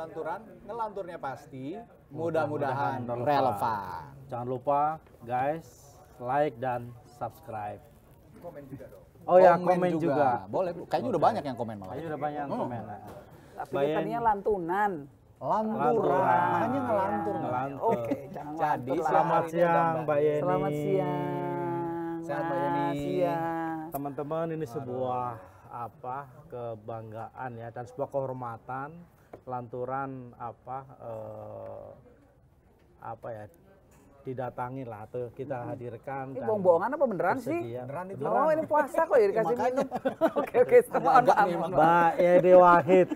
Lanturan, ngelanturnya pasti, mudah-mudahan relevan. Jangan lupa guys, like dan subscribe. Komen juga dong. Oh ya, komen juga. Boleh, kayaknya udah banyak yang komen malah. Kayaknya udah banyak yang komen. Tapi tadinya lantunan. Lanturan, makanya ngelantur. Oke, jangan Jadi lantur lah. Selamat siang Mbak Yeni. Selamat siang. Sehat, Mbak Yeni. Siang. Teman-teman, ini sebuah kebanggaan ya dan sebuah kehormatan Lanturan didatangi lah atau kita hadirkan. Ini bohong-bohongan apa beneran sih? Beneran itu. Oh, ini puasa kok ya dikasih minum. Oke, agak nih, Mbak Yeni Wahid.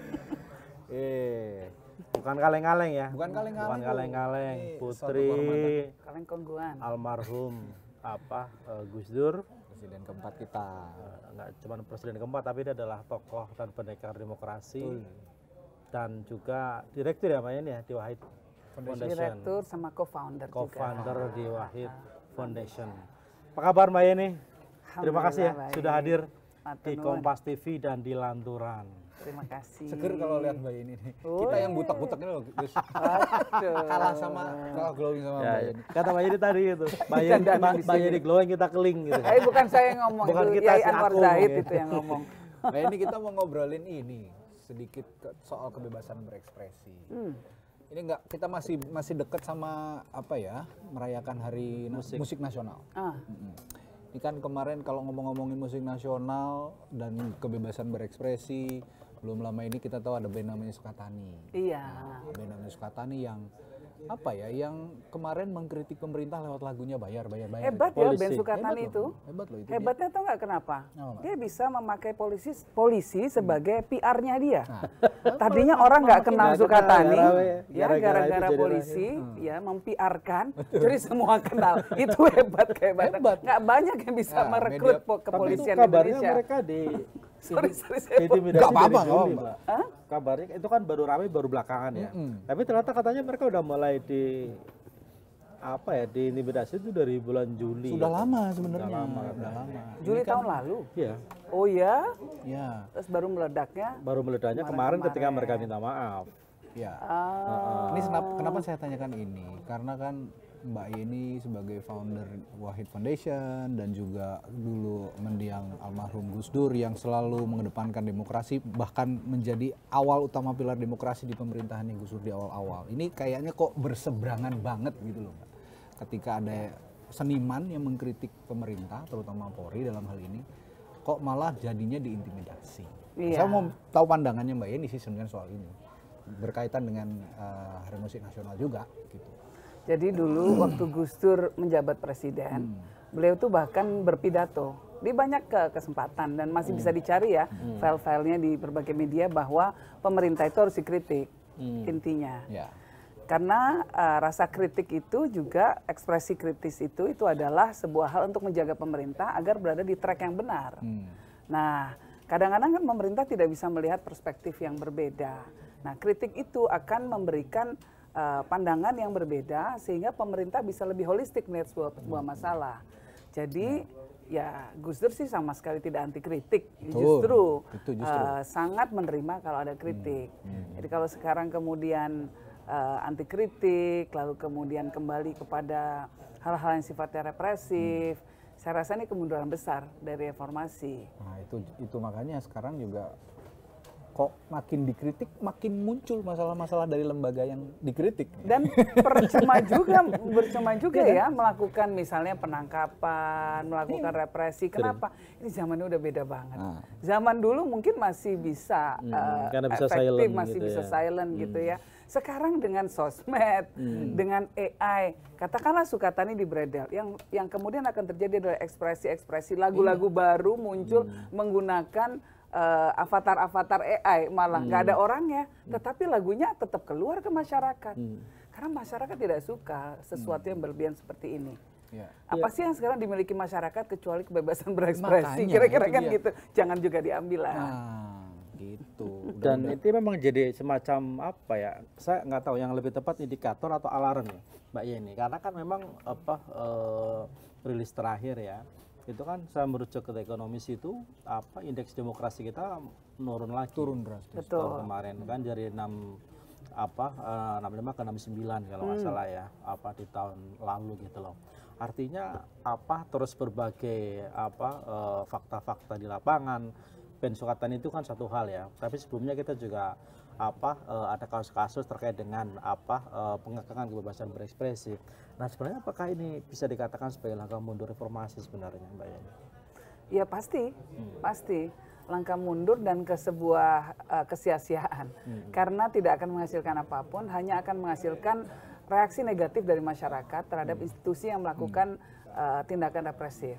Bukan kaleng-kaleng ya. Bukan kaleng-kaleng. Bukan kaleng-kaleng. Ini Putri Kaleng kongguan. almarhum Gus Dur. Presiden keempat kita. Enggak cuma presiden keempat, tapi dia adalah tokoh dan pendekar demokrasi. Dan juga direktur ya Mbak Yeni ya di Wahid Foundation. Direktur sama co-founder juga. Co-founder di Wahid Foundation. Apa kabar Mbak Yeni? Terima kasih ya Alhamdulillah, sudah hadir Matur di nuwun. Kompas TV dan di Lanturan. Terima kasih. Seger kalau lihat Mbak Yeni nih. Kita yang butek-butek ini loh, Gus. Aduh. Kalah sama glowing sama Mbak Yeni. Kata Mbak Yeni tadi itu, Dandan di Mbak sini. Yeni glowing kita keling gitu. Bukan saya yang ngomong, Bukan itu kita, Yai si Anwar Akung Zahid ya. itu yang ngomong. Mbak Yeni, kita mau ngobrolin ini sedikit soal kebebasan berekspresi. Ini enggak, kita masih dekat sama merayakan Hari Musik Nasional. Ini kan kemarin kalau ngomongin musik nasional dan kebebasan berekspresi, belum lama ini kita tahu ada band namanya Sukatani. Iya. Band namanya Sukatani yang yang kemarin mengkritik pemerintah lewat lagunya bayar. Hebat ya Polisi. Ben Sukatani Hebat itu. loh, hebat loh itu. Hebatnya tau nggak kenapa? Kenapa? Dia bisa memakai polisi sebagai PR-nya dia. Tadinya orang nggak kenal Sukatani, ya gara-gara polisi ya mempiarkan, jadi semua kenal. Itu kehebatan. Nggak banyak yang bisa merekrut kepolisian Kabarnya Indonesia. mereka di Sorry, saya intimidasi Nggak apa-apa, dari Juli, nggak Mbak. Kabarnya itu kan baru ramai baru belakangan ya. Tapi ternyata katanya mereka udah mulai diintimidasi itu dari bulan Juli. Sudah lama sebenarnya. Udah lama. Juli tahun lalu. Iya. Oh ya? Ya. Terus baru meledaknya. Baru meledaknya kemarin ketika mereka minta maaf. Ya. Ini kenapa saya tanyakan ini? Karena kan Mbak Yeni sebagai founder Wahid Foundation dan juga dulu mendiang almarhum Gus Dur yang selalu mengedepankan demokrasi, bahkan menjadi awal utama pilar demokrasi di pemerintahannya Gus Dur di awal-awal. Ini kayaknya kok berseberangan banget gitu loh Mbak. Ketika ada seniman yang mengkritik pemerintah, terutama Polri dalam hal ini, kok malah jadinya diintimidasi. Iya. Saya mau tahu pandangannya Mbak Yeni sih sebenarnya soal ini. Berkaitan dengan Hari Musik Nasional juga gitu. Jadi dulu waktu Gus Dur menjabat presiden, beliau tuh bahkan berpidato di banyak kesempatan dan masih bisa dicari ya file-filenya di berbagai media bahwa pemerintah itu harus dikritik intinya. Ya. Karena rasa kritik itu juga ekspresi kritis itu adalah sebuah hal untuk menjaga pemerintah agar berada di track yang benar. Nah, kadang-kadang kan pemerintah tidak bisa melihat perspektif yang berbeda. Nah, kritik itu akan memberikan pandangan yang berbeda sehingga pemerintah bisa lebih holistik melihat sebuah masalah. Jadi ya Gus Dur sih sama sekali tidak anti kritik, justru sangat menerima kalau ada kritik. Jadi kalau sekarang kemudian anti kritik, lalu kemudian kembali kepada hal-hal yang sifatnya represif, saya rasa ini kemunduran besar dari reformasi. Nah itu makanya sekarang juga kok makin dikritik makin muncul masalah-masalah dari lembaga yang dikritik. Dan percuma juga ya melakukan misalnya penangkapan, melakukan represi. Kenapa? Ini zamannya udah beda banget. Zaman dulu mungkin masih bisa karena bisa efektif, silent masih gitu bisa ya. silent gitu ya. Sekarang dengan sosmed, dengan AI, katakanlah Sukatani dibredel, yang kemudian akan terjadi adalah ekspresi-ekspresi lagu-lagu baru muncul menggunakan avatar-avatar AI, malah nggak ada orangnya, tetapi lagunya tetap keluar ke masyarakat. Karena masyarakat tidak suka sesuatu yang berlebihan seperti ini. Ya. Apa sih yang sekarang dimiliki masyarakat kecuali kebebasan berekspresi? Makanya, Kira-kira itu kan dia. gitu. Jangan juga diambil lah. Gitu. Dan itu memang jadi semacam saya nggak tahu yang lebih tepat indikator atau alarm ya Mbak Yeni. Karena kan memang rilis terakhir ya, itu kan saya merujuk ke ekonomis itu indeks demokrasi kita menurun lagi. Turun drastis. Betul. Kemarin kan dari 6 namanya Makan 69 kalau nggak salah ya, di tahun lalu gitu loh. Artinya terus berbagai fakta-fakta di lapangan. Bensukatan itu kan satu hal ya, tapi sebelumnya kita juga ada kasus-kasus terkait dengan pengekangan kebebasan berekspresi. Nah, sebenarnya apakah ini bisa dikatakan sebagai langkah mundur reformasi sebenarnya, Mbak Yani? Ya pasti, pasti langkah mundur dan ke sebuah kesia-siaan, karena tidak akan menghasilkan apapun, hanya akan menghasilkan reaksi negatif dari masyarakat terhadap institusi yang melakukan tindakan represif.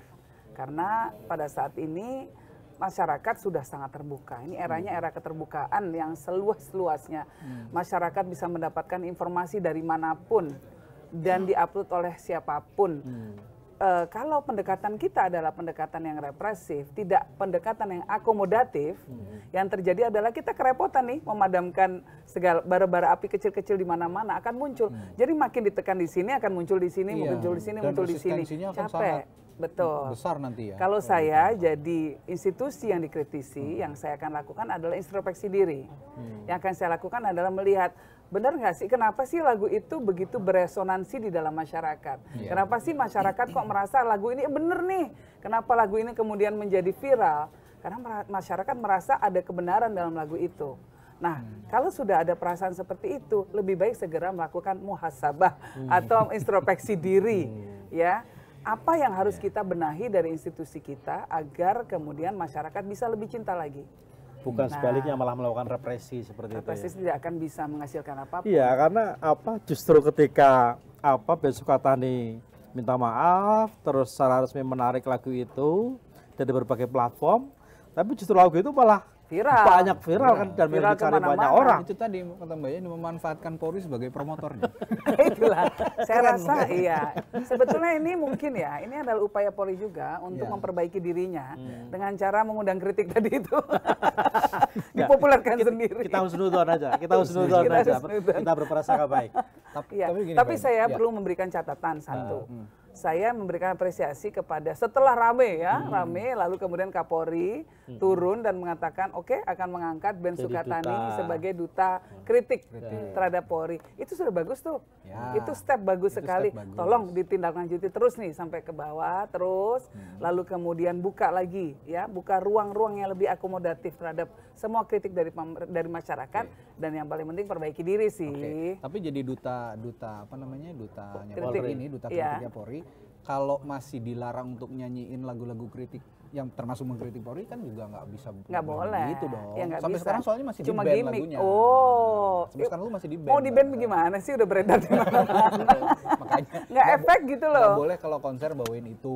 Karena pada saat ini masyarakat sudah sangat terbuka. Ini eranya era keterbukaan yang seluas-luasnya. Masyarakat bisa mendapatkan informasi dari manapun dan diupload oleh siapapun. Kalau pendekatan kita adalah pendekatan yang represif, tidak pendekatan yang akomodatif, yang terjadi adalah kita kerepotan nih memadamkan segala bara-bara api kecil-kecil di mana-mana akan muncul. Jadi makin ditekan di sini akan muncul di sini, muncul di sini, muncul di sini. Capek. Betul. Besar nanti ya. Kalau saya jadi institusi yang dikritisi, yang saya akan lakukan adalah introspeksi diri. Yang akan saya lakukan adalah melihat, benar nggak sih kenapa sih lagu itu begitu beresonansi di dalam masyarakat? Kenapa sih masyarakat kok merasa lagu ini bener nih? Kenapa lagu ini kemudian menjadi viral? Karena masyarakat merasa ada kebenaran dalam lagu itu. Nah, kalau sudah ada perasaan seperti itu, lebih baik segera melakukan muhasabah atau introspeksi diri, ya. Apa yang harus kita benahi dari institusi kita agar kemudian masyarakat bisa lebih cinta lagi. Bukan sebaliknya malah melakukan represi seperti represi itu ya. Tidak akan bisa menghasilkan apapun. Iya, karena justru ketika Bensukatani minta maaf, terus secara resmi menarik lagu itu dari berbagai platform, tapi justru lagu itu malah banyak viral kan dan dicari banyak orang. Itu tadi kata Mbak Yani memanfaatkan Polri sebagai promotornya. Itulah. Saya rasa iya. Sebetulnya ini mungkin ya, ini adalah upaya Polri juga untuk memperbaiki dirinya dengan cara mengundang kritik tadi itu. Dipopulerkan sendiri. Kita husnudon aja. Kita berprasangka baik. Tapi saya perlu memberikan catatan satu. Saya memberikan apresiasi kepada setelah rame lalu kemudian Kapolri turun dan mengatakan oke, akan mengangkat Bensukatani sebagai duta kritik terhadap Polri. Itu sudah bagus tuh. Itu step bagus sekali. Tolong ditindaklanjuti terus nih sampai ke bawah terus, lalu kemudian buka lagi buka ruang-ruang yang lebih akomodatif terhadap semua kritik dari masyarakat dan yang paling penting perbaiki diri sih. Tapi jadi dutanya Kritik. Polri ini, duta kritiknya Polri, kalau masih dilarang untuk nyanyiin lagu-lagu kritik yang termasuk mengkritik Polri kan juga nggak bisa boleh gitu dong. Ya, sampai bisa. Sekarang soalnya masih cuma di-ban gimmick. lagunya. Sampai sekarang lu masih di-ban. Mau di-ban gimana sih, udah beredar di mana-mana. Makanya nggak efek gitu loh. Nggak boleh kalau konser bawain itu.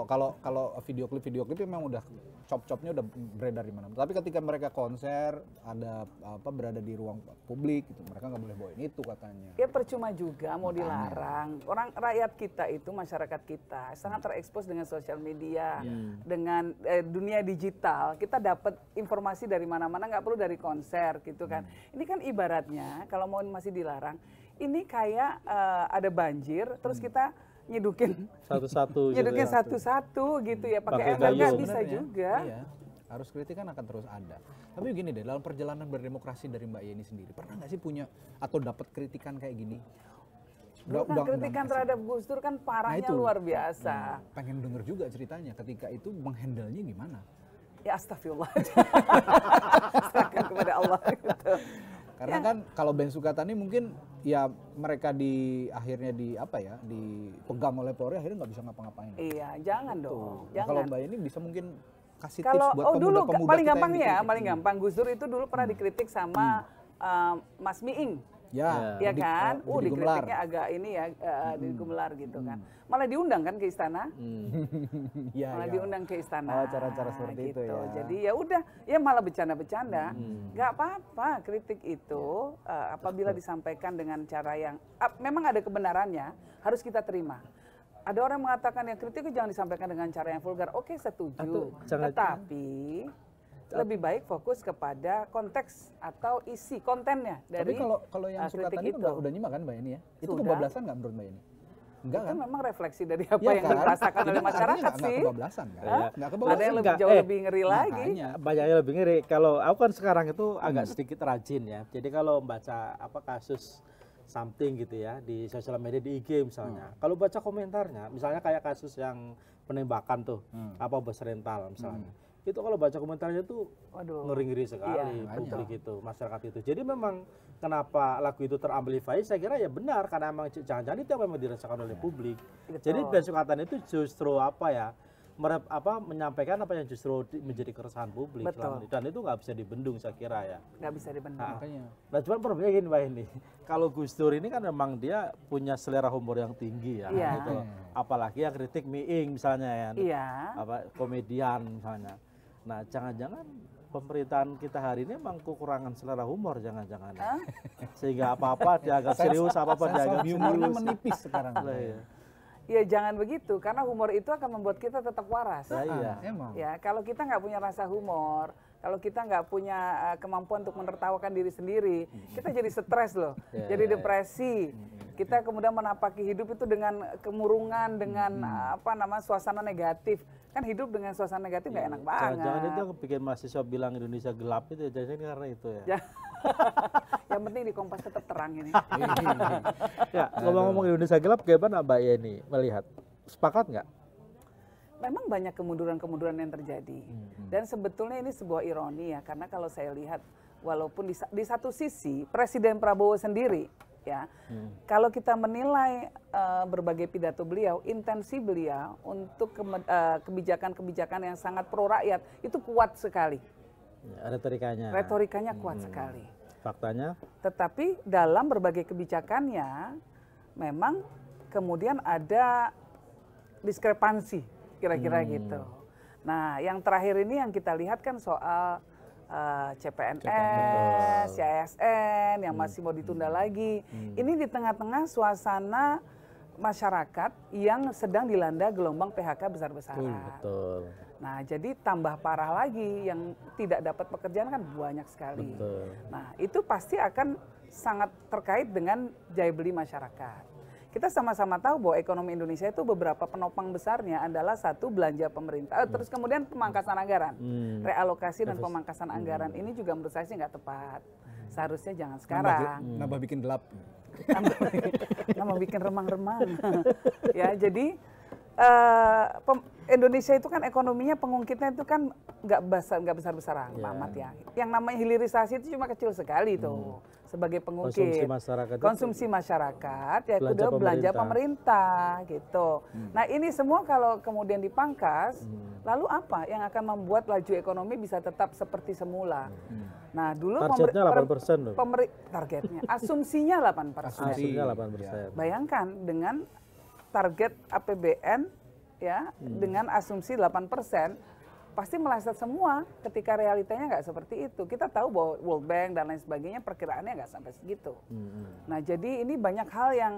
Kalau video klip memang udah chop-chopnya udah beredar di mana-mana. Tapi ketika mereka konser ada berada di ruang publik gitu, mereka nggak boleh bawain itu katanya. Ya percuma juga mau dilarang. Orang rakyat kita itu, masyarakat kita sangat terekspos dengan sosial media, dengan dunia digital. Kita dapat informasi dari mana-mana, nggak perlu dari konser gitu kan. Ini kan ibaratnya kalau mau masih dilarang, ini kayak ada banjir terus kita nyedukin satu-satu gitu ya, pakai ember nggak bisa juga. Iya. Harus kritik kan akan terus ada. Tapi begini deh, dalam perjalanan berdemokrasi dari Mbak Yeni sendiri, pernah nggak sih punya atau dapat kritikan kayak gini? Kritikan terhadap Gus Dur kan parahnya luar biasa. Pengen denger juga ceritanya ketika itu menghandle-nya gimana? Ya astagfirullah. Serahkan kepada Allah gitu. Karena kan kalau Bensukatani mungkin ya mereka akhirnya dipegang oleh Polri, akhirnya nggak bisa ngapa-ngapain. Iya, jangan dong. Nah, kalau Mbak ini bisa mungkin kasih tips buat pemuda-pemuda paling gampang nih ya, paling gampang Gus Dur itu dulu pernah dikritik sama Mas Miing. Ya kan? Dikritiknya agak ini ya, digumelar gitu kan. Malah diundang kan ke istana. Diundang ke istana. Cara-cara seperti itu ya. Jadi ya udah, ya malah bercanda-bercanda. Nggak apa-apa kritik itu apabila disampaikan dengan cara yang memang ada kebenarannya, harus kita terima. Ada orang mengatakan ya kritik itu jangan disampaikan dengan cara yang vulgar. Oke, setuju. Tetapi lebih baik fokus kepada konteks atau isi kontennya dari. Tapi kalau yang Sukatani itu udah nyimak kan Mbak Yeni ya? Itu kebablasan nggak menurut Mbak Yeni? Enggak Itu kan? memang refleksi dari apa Iya yang kan? dirasakan Itu oleh kan masyarakat artinya sih. nggak kebablasan kan? Iya. Nggak Ada kebablasan. yang lebih Enggak, jauh lebih ngeri lagi. Makanya. Banyak yang lebih ngeri. Kalau aku kan sekarang itu agak sedikit rajin ya. Jadi kalau membaca apa kasus something gitu ya di sosial media di IG misalnya. Kalau baca komentarnya, misalnya kayak kasus yang penembakan tuh, apa bus rental misalnya. Itu kalau baca komentarnya tuh Waduh. ngeri-ngeri sekali publik itu, masyarakat itu. Jadi memang kenapa lagu itu teramplify, saya kira ya benar karena memang jangan-jangan itu yang memang dirasakan oleh publik. Jadi Ben Sukatan itu justru apa ya, menyampaikan apa yang justru menjadi keresahan publik selama ini. Dan itu nggak bisa dibendung saya kira ya. Nggak bisa dibendung. Nah cuman problemnya gini Mbak ini, kalau Gus Dur ini kan memang dia punya selera humor yang tinggi ya, Iya. gitu loh. Apalagi yang kritik miing misalnya ya, Iya. komedian misalnya. Nah jangan-jangan pemerintahan kita hari ini memang kekurangan selera humor jangan-jangan, ya. Sehingga apa-apa dianggap serius, apa-apa dianggap humornya serius. menipis sekarang. Iya. Ya jangan begitu, karena humor itu akan membuat kita tetap waras. Iya. Emang. Ya, kalau kita nggak punya rasa humor, kalau kita nggak punya kemampuan untuk menertawakan diri sendiri, kita jadi stres loh, jadi depresi. Kita kemudian menapaki hidup itu dengan kemurungan, dengan suasana negatif. Kan hidup dengan suasana negatif nggak enak banget. Jangan-jangan itu yang bikin mahasiswa bilang Indonesia gelap itu ya, jangan karena itu ya. Yang penting di Kompas tetap terang ini. Ya, ngomong-ngomong Indonesia gelap, gimana Mbak Yeni melihat? Sepakat nggak? Memang banyak kemunduran-kemunduran yang terjadi. Dan sebetulnya ini sebuah ironi ya, karena kalau saya lihat, walaupun di satu sisi Presiden Prabowo sendiri, ya, kalau kita menilai berbagai pidato beliau, intensi beliau untuk kebijakan-kebijakan yang sangat pro rakyat itu kuat sekali. Ya, Retorikanya kuat sekali. Faktanya? Tetapi dalam berbagai kebijakannya memang kemudian ada diskrepansi kira-kira gitu. Nah, yang terakhir ini yang kita lihat kan soal CPNS, ASN yang masih mau ditunda lagi. Ini di tengah-tengah suasana masyarakat yang sedang dilanda gelombang PHK besar-besaran. Betul. Nah, jadi tambah parah lagi yang tidak dapat pekerjaan kan banyak sekali. Betul. Nah, itu pasti akan sangat terkait dengan daya beli masyarakat. Kita sama-sama tahu bahwa ekonomi Indonesia itu beberapa penopang besarnya adalah satu belanja pemerintah, terus kemudian pemangkasan anggaran, realokasi dan pemangkasan anggaran ini juga menurut saya sih nggak tepat. Seharusnya jangan sekarang. Nambah bikin gelap. Nambah bikin remang-remang. Ya, jadi Indonesia itu kan ekonominya pengungkitnya itu kan nggak besar-besar amat ya. Yang namanya hilirisasi itu cuma kecil sekali tuh sebagai pengungkit. Konsumsi masyarakat ya kedua belanja pemerintah gitu. Nah, ini semua kalau kemudian dipangkas, lalu apa yang akan membuat laju ekonomi bisa tetap seperti semula? Nah, dulu targetnya 8% loh. Targetnya asumsinya 8%. Asumsinya 8%. Bayangkan dengan target APBN ya dengan asumsi 8%, pasti meleset semua ketika realitanya nggak seperti itu. Kita tahu bahwa World Bank dan lain sebagainya perkiraannya nggak sampai segitu. Nah, jadi ini banyak hal yang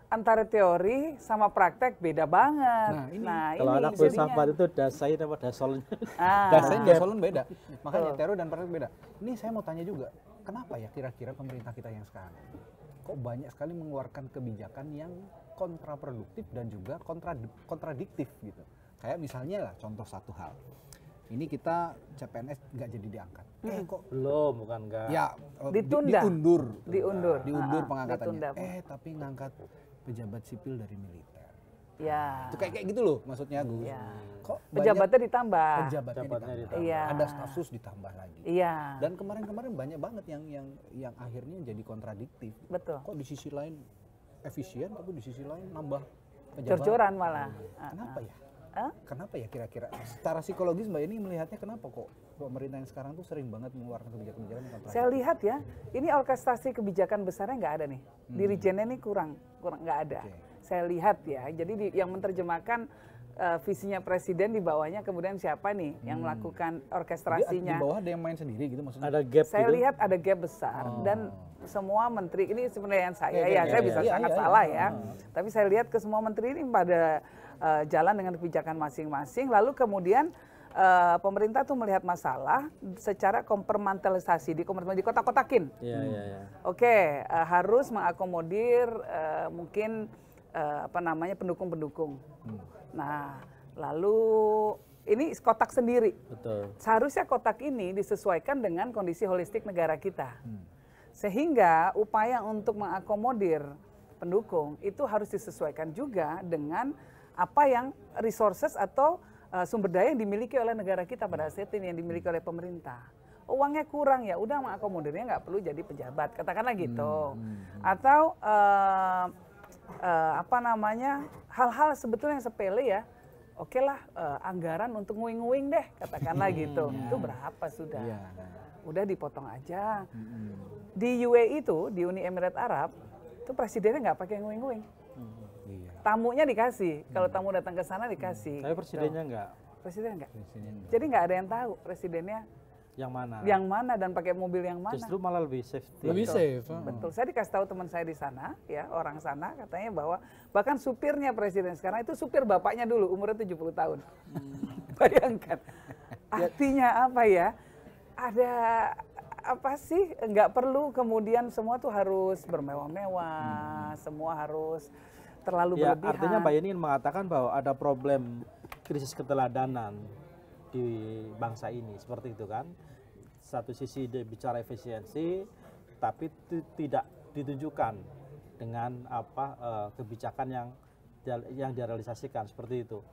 antara teori sama praktek beda banget. Nah, kalau anak filsafat itu dasain apa dasolnya? Dasain dasolun beda. Makanya teori dan praktek beda. Ini saya mau tanya juga, kenapa ya kira-kira pemerintah kita yang sekarang kok banyak sekali mengeluarkan kebijakan yang kontraproduktif dan juga kontradiktif gitu. Kayak misalnya lah contoh satu hal. Ini kita CPNS nggak jadi diangkat. Kok belum, bukan enggak. Ya, diundur pengangkatannya. Tapi ngangkat pejabat sipil dari militer. Ya. Itu kayak gitu loh maksudnya, Gus. Ya. Kok pejabatnya ditambah. Pejabatnya ditambah. Iya. Ada staf sus ditambah lagi. Iya. Dan kemarin-kemarin banyak banget yang akhirnya jadi kontradiktif. Betul. Kok di sisi lain efisien tapi di sisi lain nambah pejabat. Jor-joran malah. Kenapa ya? Kenapa ya kira-kira? Secara psikologis Mbak ini melihatnya kenapa kok pemerintah yang sekarang tuh sering banget mengeluarkan kebijakan-kebijakan kontradiktif? Saya lihat ya, ini orkestrasi kebijakan besarnya nggak ada nih. Dirijennya ini kurang nggak ada. Saya lihat ya, jadi yang menerjemahkan visinya presiden di bawahnya kemudian siapa nih yang melakukan orkestrasinya? Di bawah ada yang main sendiri gitu maksudnya? Ada gap. Saya lihat ada gap besar dan semua menteri ini sebenarnya saya bisa sangat salah ya. Tapi saya lihat ke semua menteri ini pada jalan dengan kebijakan masing-masing. Lalu kemudian pemerintah tuh melihat masalah secara kompartmentalisasi, dikotak-kotakin. Iya. Oke, harus mengakomodir mungkin apa namanya pendukung-pendukung. Nah, lalu ini kotak sendiri. Betul. Seharusnya kotak ini disesuaikan dengan kondisi holistik negara kita. Sehingga upaya untuk mengakomodir pendukung itu harus disesuaikan juga dengan apa yang resources atau sumber daya yang dimiliki oleh negara kita pada saat ini, yang dimiliki oleh pemerintah. Uangnya kurang, ya udah mengakomodirnya, nggak perlu jadi pejabat, katakanlah gitu. Atau apa namanya, hal-hal sebetulnya yang sepele ya, oke lah, anggaran untuk nguing-nguing deh, katakanlah gitu. Itu berapa sudah? Udah dipotong aja. Di UAE itu, di Uni Emirat Arab, itu presidennya nggak pakai nguing-nguing. Tamunya dikasih, kalau tamu datang ke sana dikasih. Tapi presidennya enggak. Presiden enggak. Jadi nggak ada yang tahu presidennya Yang mana? yang mana dan pakai mobil yang mana. Justru malah lebih safety. Lebih safe. Betul. Saya dikasih tahu teman saya di sana, ya orang sana katanya bahwa bahkan supirnya presiden sekarang itu supir bapaknya dulu, umurnya 70 tahun. Bayangkan. Artinya apa ya? Ada apa sih? Nggak perlu kemudian semua tuh harus bermewah-mewah, semua harus terlalu Ya, berlebihan. artinya Mbak Yeni mengatakan bahwa ada problem krisis keteladanan di bangsa ini, seperti itu kan. Satu sisi dia bicara efisiensi, tapi tidak ditunjukkan dengan apa kebijakan yang direalisasikan seperti itu.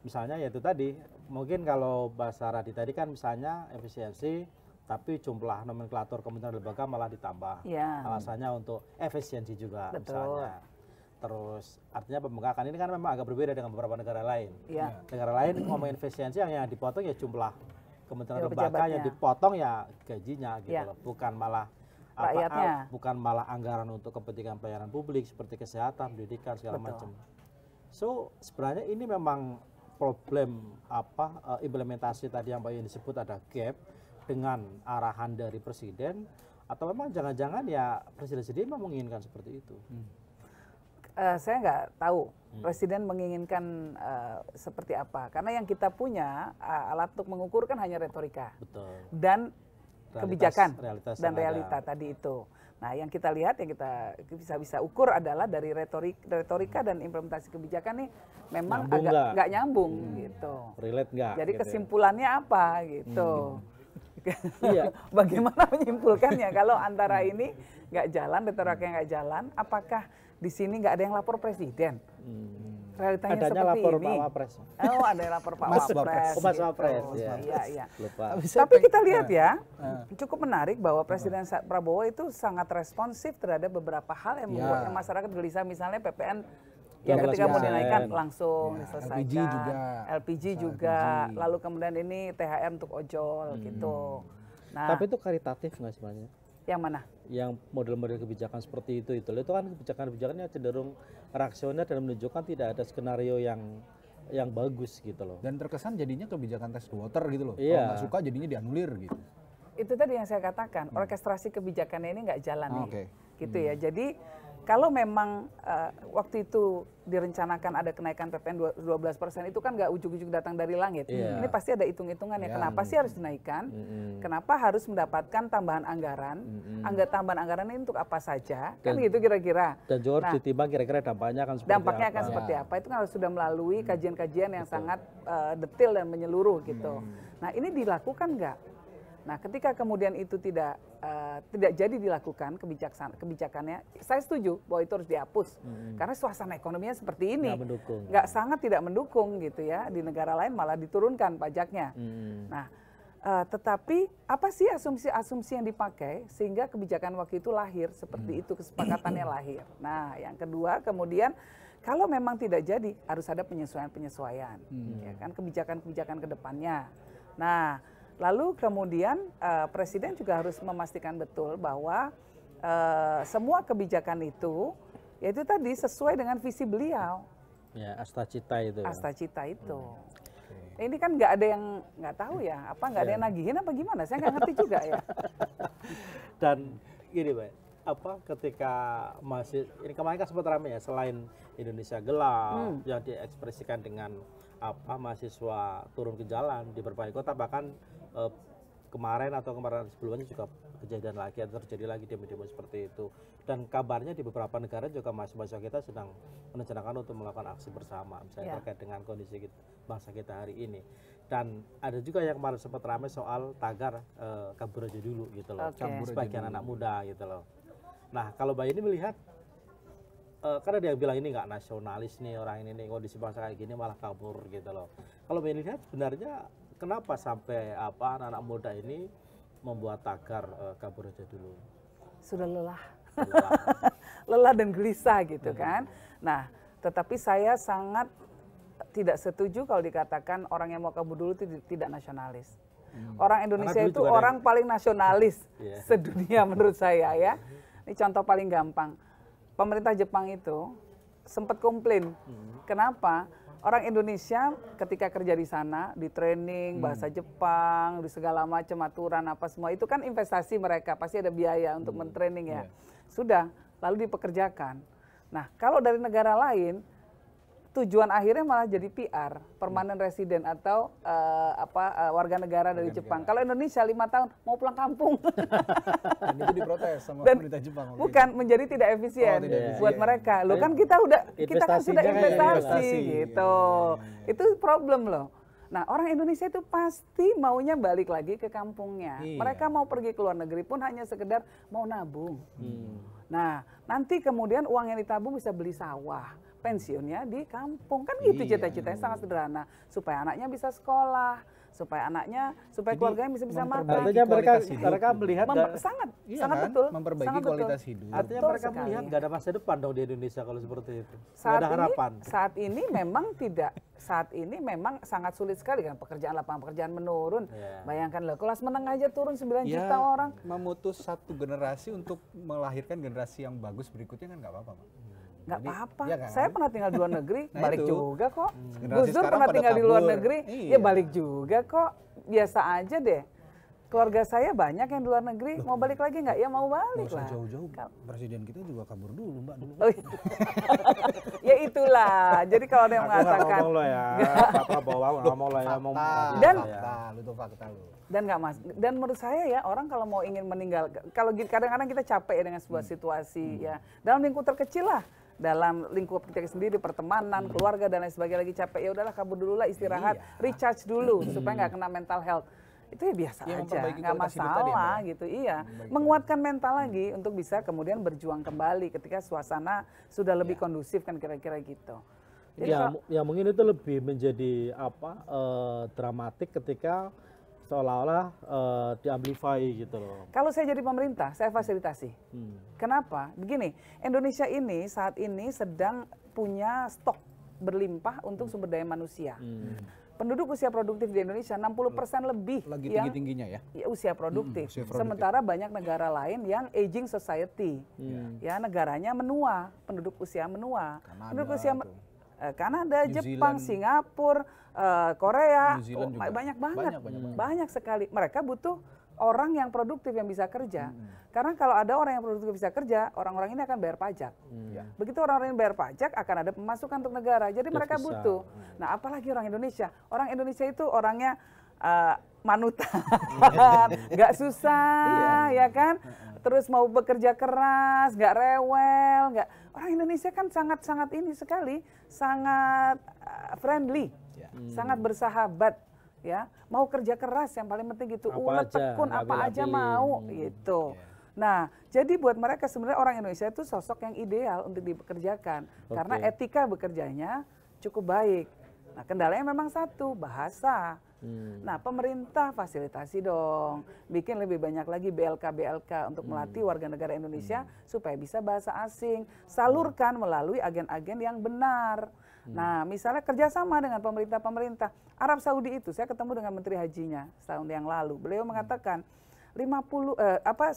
Misalnya yaitu tadi, mungkin kalau bahasa Radhi tadi kan misalnya efisiensi, tapi jumlah nomenklatur kementerian lembaga malah ditambah. Ya. Alasannya untuk efisiensi juga. Betul. Misalnya. Terus artinya pembengkakan ini kan memang agak berbeda dengan beberapa negara lain. Ya. Negara lain ngomongin efisiensi yang dipotong ya jumlah kementerian Ya, lembaga, pejabatnya. yang dipotong ya gajinya gitu Ya. loh. Bukan malah Rakyatnya. bukan malah anggaran untuk kepentingan pelayanan publik seperti kesehatan, pendidikan segala Betul. macam. So sebenarnya ini memang problem implementasi tadi yang Mbak Yeni disebut ada gap dengan arahan dari presiden, atau memang jangan-jangan ya presiden sendiri memang menginginkan seperti itu. Saya nggak tahu presiden menginginkan seperti apa, karena yang kita punya alat untuk mengukur kan hanya retorika Betul. dan kebijakan realitas dan yang ada. realita tadi itu. Nah, yang kita lihat, yang kita bisa ukur adalah dari retorika dan implementasi kebijakan nih memang Nyambung agak nggak nyambung gitu. Relate nggak? Jadi gitu ya? kesimpulannya apa gitu? Iya. Bagaimana menyimpulkannya kalau antara ini nggak jalan, retorikanya nggak jalan? Apakah di sini nggak ada yang lapor presiden? Realitanya Adanya seperti lapor ini. Pak Wapres. Oh, ada yang lapor Pak Mas Wapres. Wapres. Oh, Mas gitu. Wapres, ya. Iya, iya. Lupa. Tapi kita lihat ya, cukup menarik bahwa Presiden Prabowo itu sangat responsif terhadap beberapa hal yang membuat masyarakat gelisah, misalnya PPN yang 12%. ketika mau dinaikkan langsung Ya, diselesaikan. LPG juga. LPG juga. Lalu kemudian ini THR untuk ojol gitu. Nah, Tapi itu karitatif nggak sebenarnya? yang mana? Yang model-model kebijakan seperti itu kan kebijakan-kebijakannya cenderung reaksioner dan menunjukkan tidak ada skenario yang bagus gitu loh. Dan terkesan jadinya kebijakan test the water gitu loh. Iya. Kalau nggak suka jadinya dianulir gitu. Itu tadi yang saya katakan, orkestrasi kebijakannya ini nggak jalan nih. Oke. Gitu ya. Jadi kalau memang waktu itu direncanakan ada kenaikan PPN 12%, itu kan nggak ujuk-ujuk datang dari langit. Iya. Ini pasti ada hitung-hitungannya. Kenapa sih harus dinaikkan? Kenapa harus mendapatkan tambahan anggaran? Tambahan anggaran ini untuk apa saja? Kan gitu kira-kira. Dan juga harus ditimbang kira-kira dampaknya akan seperti Dampaknya apa. akan seperti apa? Itu kan harus sudah melalui kajian-kajian yang sangat detail dan menyeluruh gitu. Nah, ini dilakukan nggak? Nah, ketika kemudian itu tidak jadi dilakukan kebijakannya, saya setuju bahwa itu harus dihapus karena suasana ekonominya seperti ini, Nggak mendukung. sangat tidak mendukung gitu ya. Di negara lain malah diturunkan pajaknya. Nah, tetapi apa sih asumsi-asumsi yang dipakai sehingga kebijakan waktu itu lahir seperti itu, kesepakatannya lahir. Nah, yang kedua kemudian kalau memang tidak jadi harus ada penyesuaian-penyesuaian, ya kan, kebijakan-kebijakan ke depannya. Nah, lalu kemudian presiden juga harus memastikan betul bahwa semua kebijakan itu yaitu tadi sesuai dengan visi beliau. Ya, Astacita itu. Astacita itu. Ini kan nggak ada yang nggak tahu ya, nggak ada yang nagihin apa gimana? Saya nggak ngerti juga ya. Dan gini Mbak, ketika ini kemarin kan sempat ramai ya, selain Indonesia gelap yang diekspresikan dengan mahasiswa turun ke jalan di berbagai kota, bahkan kemarin atau kemarin sebelumnya juga kejadian lagi atau terjadi lagi demo-demo seperti itu. Dan kabarnya di beberapa negara juga mahasiswa kita sedang merencanakan untuk melakukan aksi bersama, misalnya terkait dengan kondisi bangsa kita hari ini. Dan ada juga yang kemarin sempat ramai soal tagar kabur aja dulu gitu loh, sebagian anak muda gitu loh. Nah kalau Mbak ini melihat, karena dia bilang ini nggak nasionalis nih orang ini nih, kondisi bangsa kayak gini malah kabur gitu loh. Kalau Mbak ini lihat sebenarnya kenapa sampai anak-anak muda ini membuat tagar kabur aja dulu? Sudah lelah. Lelah dan gelisah gitu kan. Nah, tetapi saya sangat tidak setuju kalau dikatakan orang yang mau kabur dulu itu tidak nasionalis. Orang Indonesia itu orang paling nasionalis sedunia menurut saya ya. Ini contoh paling gampang. Pemerintah Jepang itu sempat komplain. Kenapa? Orang Indonesia ketika kerja di sana, di training, bahasa Jepang, di segala macam aturan apa semua, itu kan investasi mereka, pasti ada biaya untuk mentraining ya. Sudah, lalu dipekerjakan. Nah, kalau dari negara lain, tujuan akhirnya malah jadi PR, permanent resident atau warga negara dari Jepang. Kalau Indonesia 5 tahun mau pulang kampung. Dan itu diprotes sama pemerintah Jepang. Bukan menjadi tidak efisien buat mereka. Loh kan kita kan sudah investasi gitu. Itu problem loh. Nah, orang Indonesia itu pasti maunya balik lagi ke kampungnya. Mereka mau pergi ke luar negeri pun hanya sekedar mau nabung. Nah, nanti kemudian uang yang ditabung bisa beli sawah. Pensiunnya di kampung, kan gitu cita-citanya sangat sederhana, supaya anaknya bisa sekolah, supaya keluarganya bisa makan. Artinya mereka melihat sangat betul, memperbaiki kualitas hidup. Artinya mereka melihat nggak ada masa depan dong di Indonesia kalau seperti itu. Nggak ada harapan. Saat ini memang sangat sulit sekali kan, lapangan pekerjaan menurun. Bayangkan loh, kelas menengah aja turun 9 juta orang. Memutus satu generasi untuk melahirkan generasi yang bagus berikutnya kan nggak apa-apa, Pak. Nggak apa-apa, kan? Saya pernah tinggal di luar negeri, balik juga kok. Gus Dur pernah tinggal di luar negeri, ya balik juga kok. Biasa aja deh. Keluarga saya banyak yang di luar negeri, mau balik lagi nggak? Ya mau balik lah. Jauh-jauh, Presiden kita juga kabur dulu, Mbak. Oh, iya. Ya itulah. Jadi kalau ada yang mengatakan, ngomong lo ya, Pak Prabowo ngomong lo ya, mau fakta lu. Dan menurut saya ya, orang kalau mau ingin meninggal, kalau kadang-kadang kita capek ya dengan sebuah situasi ya, dalam lingkup terkecil lah. Dalam lingkup kita sendiri, pertemanan, keluarga dan lain sebagainya lagi capek, ya udahlah kabur dulu lah, istirahat, recharge dulu supaya nggak kena mental health. Itu ya biasa aja, nggak masalah gitu. Menguatkan mental lagi untuk bisa kemudian berjuang kembali ketika suasana sudah lebih kondusif kan kira-kira gitu. Jadi ya mungkin itu lebih menjadi dramatik ketika seolah-olah diamplify gitu loh. Kalau saya jadi pemerintah, saya fasilitasi. Kenapa? Begini, Indonesia ini saat ini sedang punya stok berlimpah untuk sumber daya manusia. Penduduk usia produktif di Indonesia 60% lebih lagi tinggi-tingginya ya. Usia produktif. Sementara banyak negara lain yang aging society. Ya, negaranya menua, penduduk usia menua. Kanada, Jepang, Singapura, Korea, banyak sekali. Mereka butuh orang yang produktif yang bisa kerja. Karena kalau ada orang yang produktif bisa kerja, orang-orang ini akan bayar pajak. Begitu orang-orang ini bayar pajak, akan ada pemasukan untuk negara. Jadi mereka butuh. Nah, apalagi orang Indonesia. Orang Indonesia itu orangnya manutan, nggak susah, ya kan? Terus mau bekerja keras, nggak rewel, nggak. Orang Indonesia kan sangat-sangat ini sekali, sangat friendly, sangat bersahabat. Ya, mau kerja keras yang paling penting gitu, ulet tekun apa aja mau gitu. Nah, jadi buat mereka sebenarnya orang Indonesia itu sosok yang ideal untuk dipekerjakan karena etika bekerjanya cukup baik. Nah, kendalanya memang satu, bahasa. Nah, pemerintah fasilitasi dong, bikin lebih banyak lagi BLK untuk melatih warga negara Indonesia supaya bisa bahasa asing, salurkan melalui agen-agen yang benar. Nah, misalnya kerjasama dengan pemerintah-pemerintah. Arab Saudi itu, saya ketemu dengan Menteri Hajinya setahun yang lalu. Beliau mengatakan,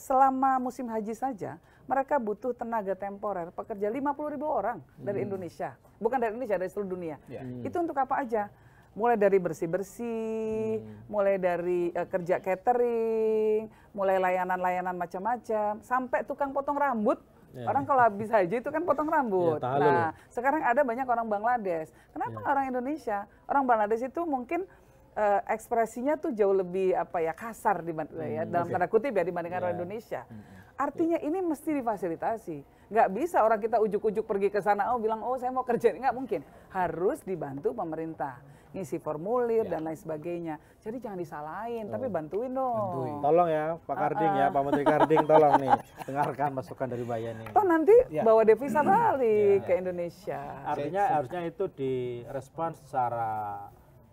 selama musim haji saja, mereka butuh tenaga temporer, pekerja 50.000 orang dari Indonesia. Bukan dari Indonesia, dari seluruh dunia. Itu untuk apa aja? Mulai dari bersih-bersih, mulai dari kerja catering, mulai layanan-layanan macam-macam, sampai tukang potong rambut. Orang kalau habis haji itu kan potong rambut. Nah, sekarang ada banyak orang Bangladesh. Kenapa orang Indonesia? Orang Bangladesh itu mungkin ekspresinya tuh jauh lebih apa ya kasar ya, dalam tanda kutip ya dibandingkan orang Indonesia. Artinya ini mesti difasilitasi. Nggak bisa orang kita ujuk-ujuk pergi ke sana, bilang saya mau kerja, nggak mungkin. Harus dibantu pemerintah, ngisi formulir dan lain sebagainya. Jadi jangan disalahin, tapi bantuin dong. Tolong ya Pak Karding ya, Pak Menteri Karding tolong nih dengarkan masukan dari Mbak Yeni. Toh nanti bawa devisa balik ke Indonesia. Artinya harusnya itu direspon secara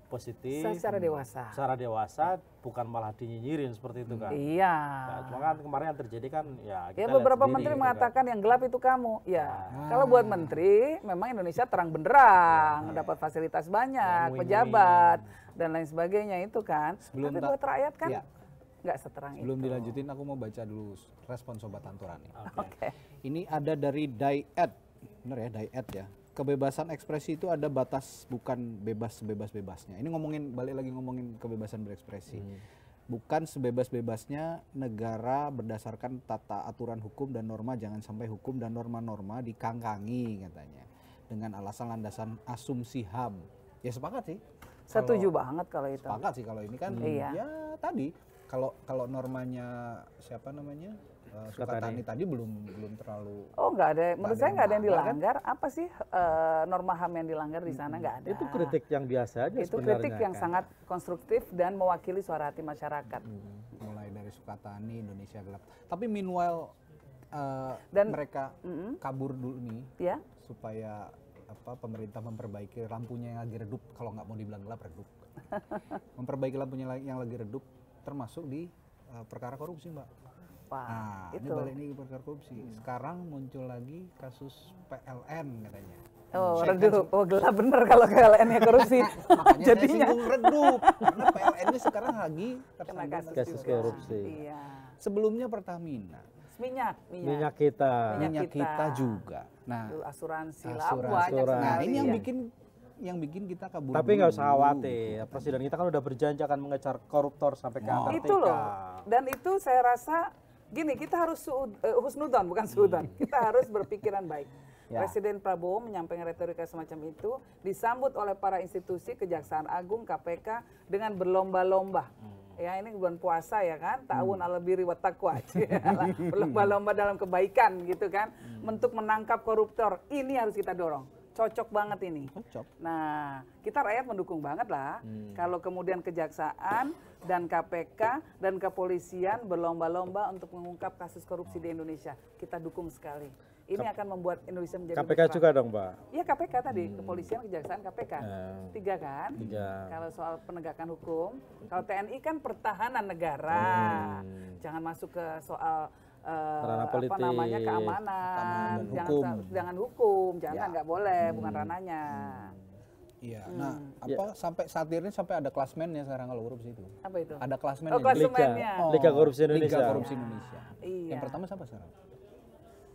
positif, secara dewasa. Secara dewasa, bukan malah dinyinyirin seperti itu kan. Iya. Nah, cuma kan kemarin yang terjadi kan ya kita beberapa lihat sendiri, menteri gitu mengatakan yang gelap itu kamu. Ya, kalau buat menteri memang Indonesia terang benderang, dapat fasilitas banyak, pejabat dan lain sebagainya itu kan. Tapi buat rakyat kan nggak seterang itu. Sebelum dilanjutin aku mau baca dulu respon Sobat Anturani. Oke. Ini ada dari Dayet, bener ya Dayet ya. Kebebasan ekspresi itu ada batas, bukan bebas sebebas-bebasnya. Ini balik lagi ngomongin kebebasan berekspresi. Bukan sebebas-bebasnya negara berdasarkan tata aturan hukum dan norma, jangan sampai hukum dan norma-norma dikangkangi katanya. Dengan alasan landasan asumsi HAM. Ya sepakat sih. Setuju banget kalau itu. Sepakat sih kalau ini kan ya tadi kalau normanya siapa namanya? Sukatani tadi belum terlalu. Nggak ada. Menurut saya nggak ada yang dilanggar. Apa sih norma HAM yang dilanggar di sana? Nggak ada. Itu kritik yang biasa aja itu sebenarnya. Kritik yang sangat konstruktif dan mewakili suara hati masyarakat. Mulai dari Sukatani, Indonesia Gelap. Tapi meanwhile dan mereka kabur dulu nih, supaya pemerintah memperbaiki lampunya yang lagi redup. Kalau nggak mau dibilang gelap, redup. Memperbaiki lampunya yang lagi redup, termasuk di perkara korupsi, Mbak. Nah, ini balik nih perkara korupsi. Sekarang muncul lagi kasus PLN katanya. Redup. Gelap bener kalau PLN-nya korupsi. Makanya jadinya saya singgung redup. Karena PLN ini sekarang lagi tersangkut kasus korupsi. Iya. Sebelumnya Pertamina. Minyak kita juga. Nah, asuransi. Nah, ini yang bikin kita kabur. Tapi nggak usah khawatir, Presiden kita kan udah berjanji akan mengejar koruptor sampai ke Antartika. Itu loh. Dan itu saya rasa gini, kita harus husnudzon bukan suudzon. Kita harus berpikiran baik. Presiden Prabowo menyampaikan retorika semacam itu disambut oleh para institusi Kejaksaan Agung, KPK dengan berlomba-lomba. Ya, ini bulan puasa ya kan, ta'awun 'alal birri wat taqwa. Berlomba-lomba dalam kebaikan gitu kan, untuk menangkap koruptor. Ini harus kita dorong. Cocok banget ini. Cocok. Nah, kita rakyat mendukung banget lah. Kalau kemudian Kejaksaan dan KPK dan kepolisian berlomba-lomba untuk mengungkap kasus korupsi di Indonesia, kita dukung sekali. Ini akan membuat Indonesia menjadi KPK juga dong, Pak? Iya, KPK tadi, kepolisian, kejaksaan, KPK. 3 kan? 3. Kalau soal penegakan hukum, kalau TNI kan pertahanan negara. Jangan masuk ke soal keamanan, jangan hukum, jangan nggak boleh, bukan ranahnya. Iya. Nah, sampai saat ini sampai ada klasmennya sekarang kalau korupsi itu. Apa itu? Ada klasmennya. Liga Korupsi Indonesia. Liga Korupsi Indonesia. Iya. Yang pertama siapa sekarang?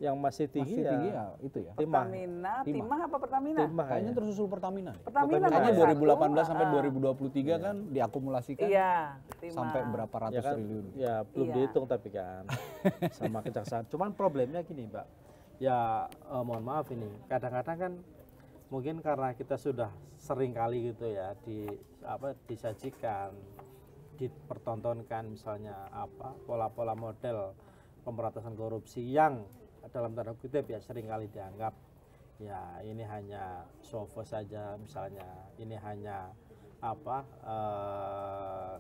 Yang masih tinggi ya itu ya. Timah apa Pertamina? Kayaknya tersusul Pertamina. Pertamina kayaknya 2018 sampai 2023 kan diakumulasikan. Iya, sampai berapa ratus triliun. Ya, belum dihitung tapi kan sama kejaksaan. Cuman problemnya gini, Mbak. Ya, mohon maaf ini. Kadang-kadang kan mungkin karena kita sudah sering kali gitu ya disajikan, dipertontonkan misalnya pola-pola model pemberantasan korupsi yang dalam tanda kutip ya seringkali dianggap ya ini hanya show saja, misalnya ini hanya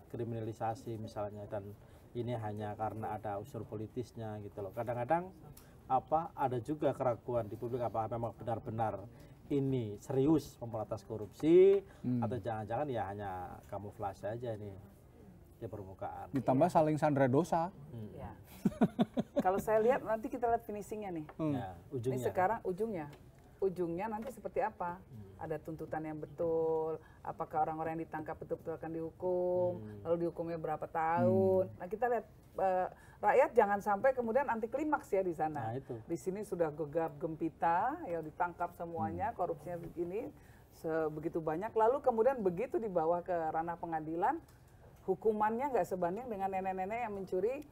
kriminalisasi misalnya, dan ini hanya karena ada unsur politisnya gitu loh. Kadang-kadang ada juga keraguan di publik, apa memang benar-benar ini serius memberantas korupsi atau jangan-jangan ya hanya kamuflase aja ini di permukaan. Ditambah saling sandra dosa. Ya. Kalau saya lihat nanti kita lihat finishingnya nih. Ya, ujungnya. Ini sekarang ujungnya nanti seperti apa? Ada tuntutan yang betul, apakah orang-orang yang ditangkap betul-betul akan dihukum, lalu dihukumnya berapa tahun. Nah, kita lihat rakyat jangan sampai kemudian anti klimaks ya di sana. Nah, itu. Di sini sudah gegap gempita, ya ditangkap semuanya, korupsinya begini sebegitu banyak, lalu kemudian begitu dibawa ke ranah pengadilan, hukumannya nggak sebanding dengan nenek-nenek yang mencuri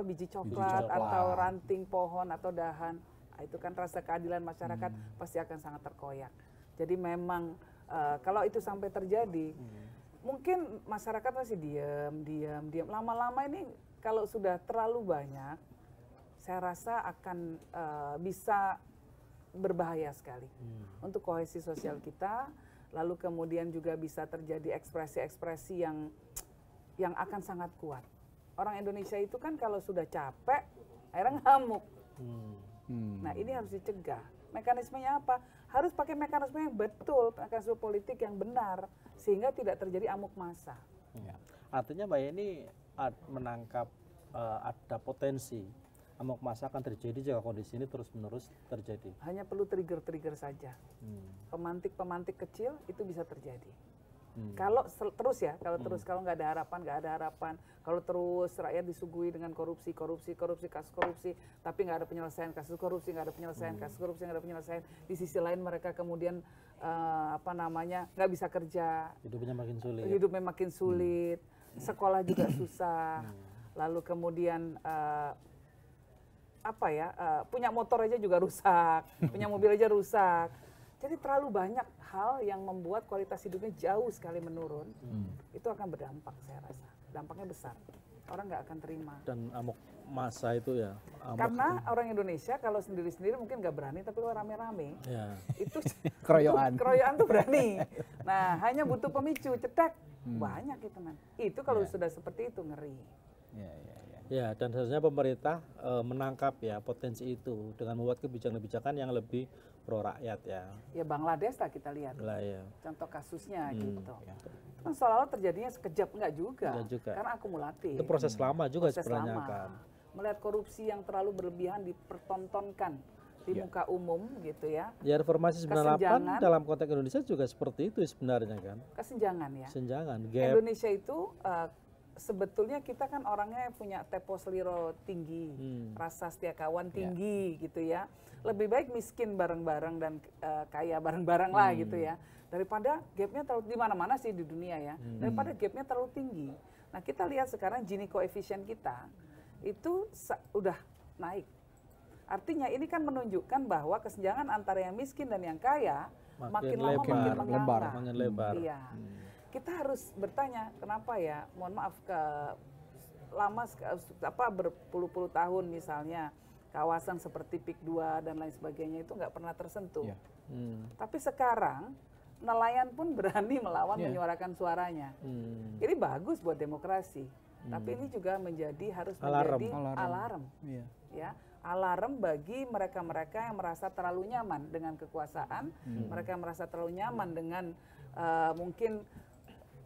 biji coklat atau ranting pohon atau dahan. Nah, itu kan rasa keadilan masyarakat pasti akan sangat terkoyak. Jadi memang kalau itu sampai terjadi, mungkin masyarakat masih diam. Lama-lama ini kalau sudah terlalu banyak, saya rasa akan bisa berbahaya sekali untuk kohesi sosial kita. Lalu kemudian juga bisa terjadi ekspresi-ekspresi yang akan sangat kuat. Orang Indonesia itu kan kalau sudah capek, akhirnya ngamuk. Nah ini harus dicegah. Mekanismenya apa? Harus pakai mekanisme yang betul, mekanisme politik yang benar, sehingga tidak terjadi amuk massa. Ya. Artinya Mbak Yeni menangkap ada potensi amuk massa akan terjadi jika kondisi ini terus-menerus terjadi. Hanya perlu trigger-trigger saja. Pemantik-pemantik kecil itu bisa terjadi. Kalau terus ya, kalau nggak ada harapan, kalau terus rakyat disuguhi dengan korupsi, kasus korupsi, tapi nggak ada penyelesaian kasus korupsi, nggak ada penyelesaian, di sisi lain mereka kemudian nggak bisa kerja, hidupnya makin sulit, sekolah juga susah, lalu kemudian punya motor aja juga rusak, punya mobil aja rusak. Jadi terlalu banyak hal yang membuat kualitas hidupnya jauh sekali menurun. Itu akan berdampak, saya rasa. Dampaknya besar. Orang nggak akan terima. Dan amuk massa itu ya. Karena orang Indonesia kalau sendiri-sendiri mungkin nggak berani, tapi kalau rame-rame, itu keroyokan tuh berani. Nah, hanya butuh pemicu, cetek, banyak itu man. Itu kalau sudah seperti itu ngeri. Ya, dan seharusnya pemerintah menangkap ya potensi itu dengan membuat kebijakan-kebijakan yang lebih pro rakyat ya. Ya Bangladesh lah kita lihat. Ya. Contoh kasusnya gitu. Itu kan seolah-olah terjadinya sekejap, enggak juga. Karena akumulatif. Itu proses lama juga sebenarnya kan. Melihat korupsi yang terlalu berlebihan dipertontonkan di muka umum gitu ya. Ya reformasi 98 dalam konteks Indonesia juga seperti itu sebenarnya kan. Kesenjangan ya. Kesenjangan. Gap. Indonesia itu sebetulnya kita kan orangnya punya tempo seliro tinggi, rasa setia kawan tinggi gitu ya. Lebih baik miskin bareng-bareng dan kaya bareng-bareng lah gitu ya. Daripada gapnya terlalu di mana-mana sih di dunia ya. Daripada gapnya terlalu tinggi. Nah kita lihat sekarang Gini koefisien kita itu udah naik. Artinya ini kan menunjukkan bahwa kesenjangan antara yang miskin dan yang kaya makin lama makin lebar. Iya. Kita harus bertanya kenapa ya, mohon maaf berpuluh-puluh tahun misalnya kawasan seperti PIK 2 dan lain sebagainya itu nggak pernah tersentuh. Tapi sekarang nelayan pun berani melawan menyuarakan suaranya. Ini bagus buat demokrasi. Tapi ini juga harus menjadi alarm. Ya, alarm bagi mereka-mereka yang merasa terlalu nyaman dengan kekuasaan, mereka yang merasa terlalu nyaman dengan mungkin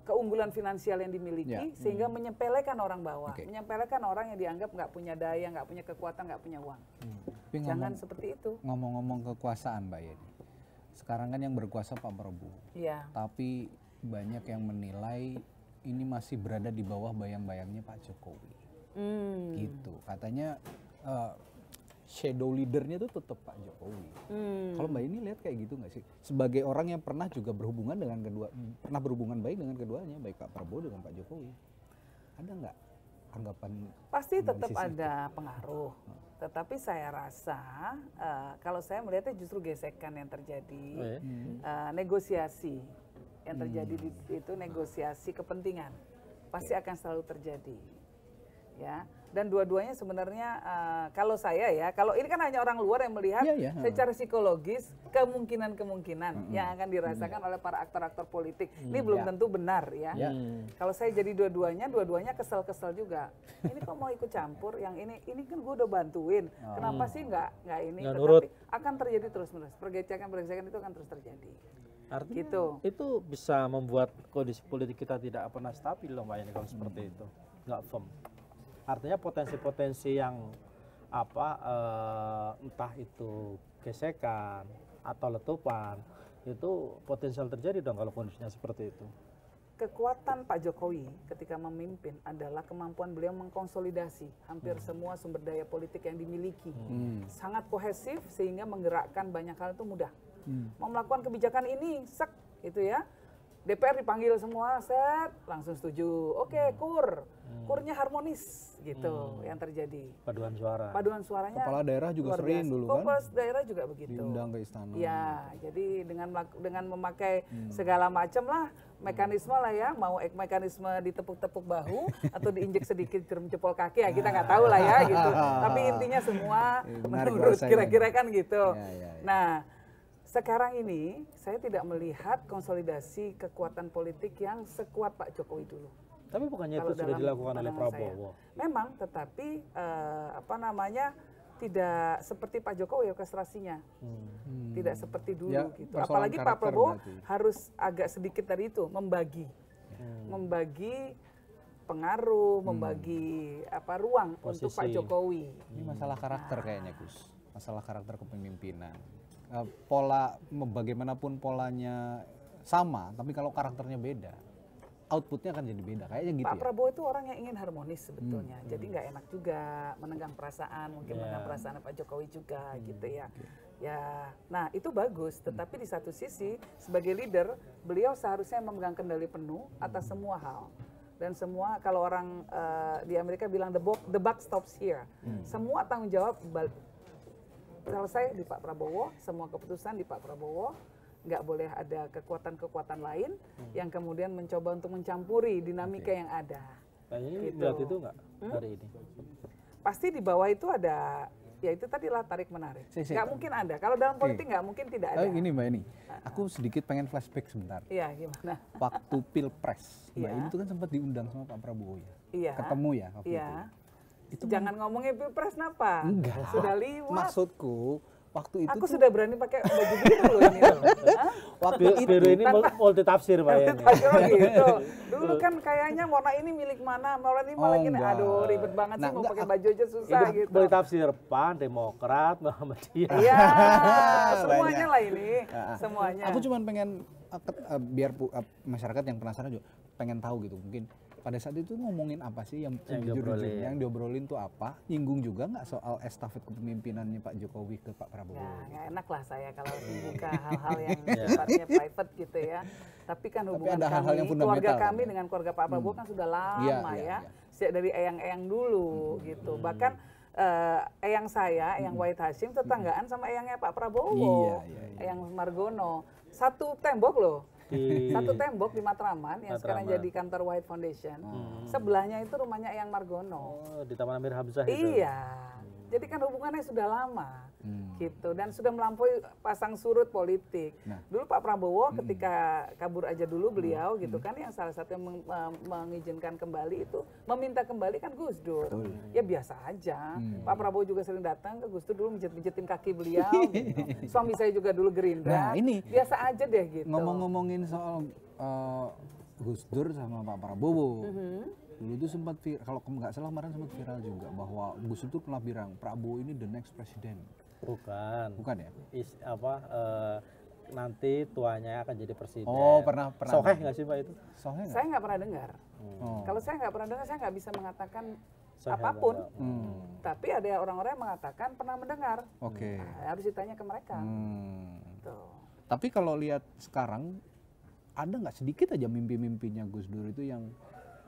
keunggulan finansial yang dimiliki, sehingga menyepelekan orang bawah, menyepelekan orang yang dianggap nggak punya daya, nggak punya kekuatan, nggak punya uang. Jangan seperti itu. Ngomong-ngomong kekuasaan, Mbak Yeni, sekarang kan yang berkuasa Pak Prabowo, tapi banyak yang menilai ini masih berada di bawah bayang-bayangnya Pak Jokowi. Gitu, katanya shadow leadernya itu tetap Pak Jokowi. Kalau Mbak ini lihat kayak gitu nggak sih? Sebagai orang yang pernah juga berhubungan dengan pernah berhubungan baik dengan keduanya, baik Pak Prabowo dengan Pak Jokowi, ada nggak anggapan? Pasti tetap ada pengaruh. Tetapi saya rasa kalau saya melihatnya justru gesekan yang terjadi, negosiasi yang terjadi itu negosiasi kepentingan pasti akan selalu terjadi. Ya, dan dua-duanya sebenarnya kalau saya ya, kalau ini kan hanya orang luar yang melihat secara psikologis kemungkinan-kemungkinan yang akan dirasakan oleh para aktor-aktor politik. Ini belum tentu benar ya. Kalau saya jadi dua-duanya kesel-kesel juga. Ini kok mau ikut campur? Yang ini kan gue udah bantuin. Kenapa sih nggak ini? Tetapi akan terjadi terus-menerus. Pergesekan itu akan terus terjadi. Artinya gitu. Itu bisa membuat kondisi politik kita tidak pernah stabil loh Mbak, ini kalau seperti itu, nggak firm. Artinya potensi-potensi yang entah itu gesekan atau letupan itu potensial terjadi dong kalau kondisinya seperti itu. Kekuatan Pak Jokowi ketika memimpin adalah kemampuan beliau mengkonsolidasi hampir semua sumber daya politik yang dimiliki. Sangat kohesif sehingga menggerakkan banyak hal itu mudah. Mau melakukan kebijakan ini, gitu ya. DPR dipanggil semua, set, langsung setuju. Oke, kurnya harmonis gitu yang terjadi. Paduan suara. Paduan suaranya. Kepala daerah juga luar sering biasa. dulu kan? Kepala daerah juga begitu. Diundang ke istana. Ya, jadi dengan memakai segala macam lah mekanisme lah ya, mau mekanisme ditepuk-tepuk bahu atau diinjek sedikit jempol kaki ya kita nggak tahu lah ya gitu. Tapi intinya semua menurut kira-kira kan gitu. Nah, sekarang ini saya tidak melihat konsolidasi kekuatan politik yang sekuat Pak Jokowi dulu. Tapi bukannya itu sudah dilakukan oleh Prabowo? Memang, tetapi tidak seperti Pak Jokowi orkestrasinya, tidak seperti dulu Ya, gitu. Apalagi Pak Prabowo berarti harus agak sedikit dari itu membagi pengaruh, membagi ruang posisi untuk Pak Jokowi. Ini masalah karakter kayaknya Gus, masalah karakter kepemimpinan. Pola bagaimanapun polanya sama, tapi kalau karakternya beda, outputnya akan jadi beda kayaknya gitu. Pak Prabowo itu orang yang ingin harmonis sebetulnya, jadi nggak enak juga menenggang perasaan, mungkin menenggang perasaan Pak Jokowi juga gitu ya. Ya, nah itu bagus, tetapi di satu sisi sebagai leader beliau seharusnya memegang kendali penuh atas semua hal. Dan semua, kalau orang di Amerika bilang the buck stops here, semua tanggung jawab selesai di Pak Prabowo, semua keputusan di Pak Prabowo, nggak boleh ada kekuatan-kekuatan lain yang kemudian mencoba untuk mencampuri dinamika yang ada. Kayaknya Gitu. berat itu nggak hari ini? Pasti di bawah itu ada, ya itu tadilah tarik menarik. Nggak mungkin ada. Kalau dalam politik nggak mungkin tidak ada. Gini Mbak Eni, aku sedikit pengen flashback sebentar. Iya, gimana? Waktu Pilpres, Mbak Iya. Eni itu kan sempat diundang sama Pak Prabowo ya. Iya. Ketemu ya waktu Iya. itu. Jangan ngomongin Pilpres kenapa? Enggak. Sudah liwat. Maksudku waktu itu Aku tuh, sudah berani pakai baju biru loh ini loh. Hah? waktu itu Biru ini multi tafsir Mbak ya. Aduh, gitu. Dulu kan kayaknya warna ini milik mana, warna ini malah gini. enggak. Aduh, ribet banget sih Nah, mau enggak, pakai baju aja susah Ini gitu. multi tafsir PAN, Demokrat, Muhammadiyah. Iya, semuanya lah ini, semuanya. aku cuma pengen biar masyarakat yang penasaran juga pengen tahu gitu, mungkin pada saat itu ngomongin apa sih yang diobrolin. yang diobrolin tuh apa, nyinggung juga nggak soal estafet kepemimpinannya Pak Jokowi ke Pak Prabowo? Ya, nggak enak lah saya kalau membuka hal-hal yang sifatnya private gitu ya. Tapi kan hubungan ada hal-hal yang kami, keluarga fundamental, kami kan? dengan keluarga Pak Prabowo kan sudah lama Iya. Sejak dari eyang-eyang dulu gitu. Bahkan eyang saya, eyang Wahid Hashim tetanggaan sama eyangnya Pak Prabowo, Iya. eyang Margono. Satu tembok loh. Di Satu tembok di Matraman yang sekarang Matraman. jadi kantor Wahid Foundation. Sebelahnya itu rumahnya eyang Margono. di Taman Amir Hamzah itu. Iya. Jadi kan hubungannya sudah lama. Gitu, dan sudah melampaui pasang surut politik. Dulu Pak Prabowo ketika kabur aja dulu beliau gitu kan, yang salah satu yang mengizinkan kembali itu, meminta kembali kan Gus Dur. Ya biasa aja. Pak Prabowo juga sering datang ke Gus Dur dulu mijet-mijetin kaki beliau gitu. Suami saya juga dulu Gerindra. Nah, ini biasa aja deh gitu. ngomong-ngomongin soal Gus Dur sama Pak Prabowo. Dulu tuh sempat kalau nggak salah kemarin sempat viral juga bahwa Gus Dur pernah bilang Prabowo ini the next president. Bukan ya? Nanti tuanya akan jadi presiden. Oh, pernah. Soheh nggak sih Pak itu? Soheh nggak? Saya nggak pernah dengar. Kalau saya nggak pernah dengar, saya nggak bisa mengatakan apapun. Tapi ada orang-orang yang mengatakan pernah mendengar. Oke. Nah, harus ditanya ke mereka. Tuh. Tapi kalau lihat sekarang, ada nggak sedikit aja mimpi-mimpinya Gus Dur itu yang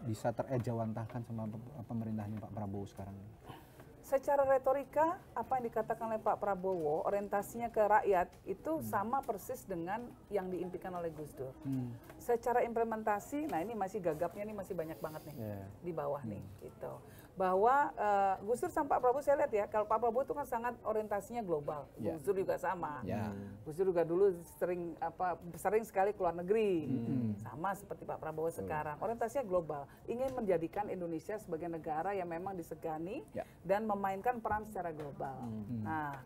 bisa terejawantahkan sama pemerintahnya Pak Prabowo sekarang? Secara retorika, apa yang dikatakan oleh Pak Prabowo, orientasinya ke rakyat itu sama persis dengan yang diimpikan oleh Gus Dur. Secara implementasi, nah ini masih gagapnya, ini masih banyak banget nih di bawah nih, gitu. Bahwa Gus Dur sama Pak Prabowo saya lihat ya, kalau Pak Prabowo itu kan sangat orientasinya global, Gus Dur juga sama. Gus Dur juga dulu sering sekali keluar negeri, sama seperti Pak Prabowo sekarang. Orientasinya global, ingin menjadikan Indonesia sebagai negara yang memang disegani dan memainkan peran secara global. Nah,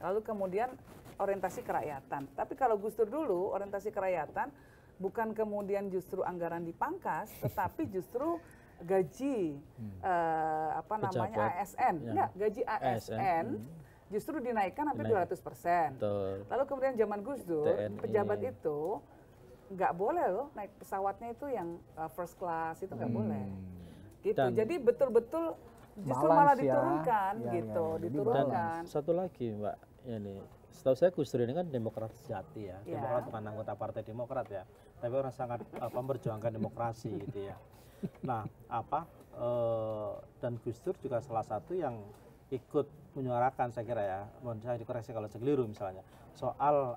lalu kemudian orientasi kerakyatan. Tapi kalau Gus Dur dulu orientasi kerakyatan bukan kemudian justru anggaran dipangkas, tetapi justru gaji ASN, enggak, gaji ASN justru dinaikkan hampir 200%. Lalu kemudian zaman Gus Dur, pejabat itu nggak boleh loh naik pesawatnya itu yang first class, itu nggak boleh. Gitu. Jadi betul-betul justru malah diturunkan gitu, diturunkan. Dan satu lagi Mbak, ini Setahu saya Gus Dur ini kan Demokrat sejati ya. Demokrat bukan anggota Partai Demokrat ya, tapi orang sangat memperjuangkan demokrasi gitu ya. Nah, dan Gus Dur juga salah satu yang ikut menyuarakan, saya kira ya, mohon saya dikoreksi kalau saya keliru misalnya, soal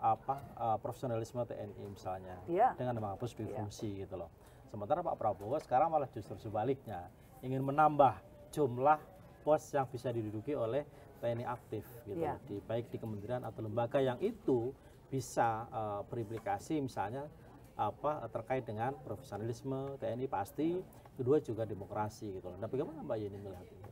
profesionalisme TNI misalnya, dengan menghapus fungsi gitu loh. Sementara Pak Prabowo sekarang malah justru sebaliknya, ingin menambah jumlah pos yang bisa diduduki oleh TNI aktif gitu, baik di kementerian atau lembaga yang itu bisa berimplikasi misalnya terkait dengan profesionalisme TNI pasti, kedua juga demokrasi gitu. Nah, bagaimana Mbak Yeni melihat ini?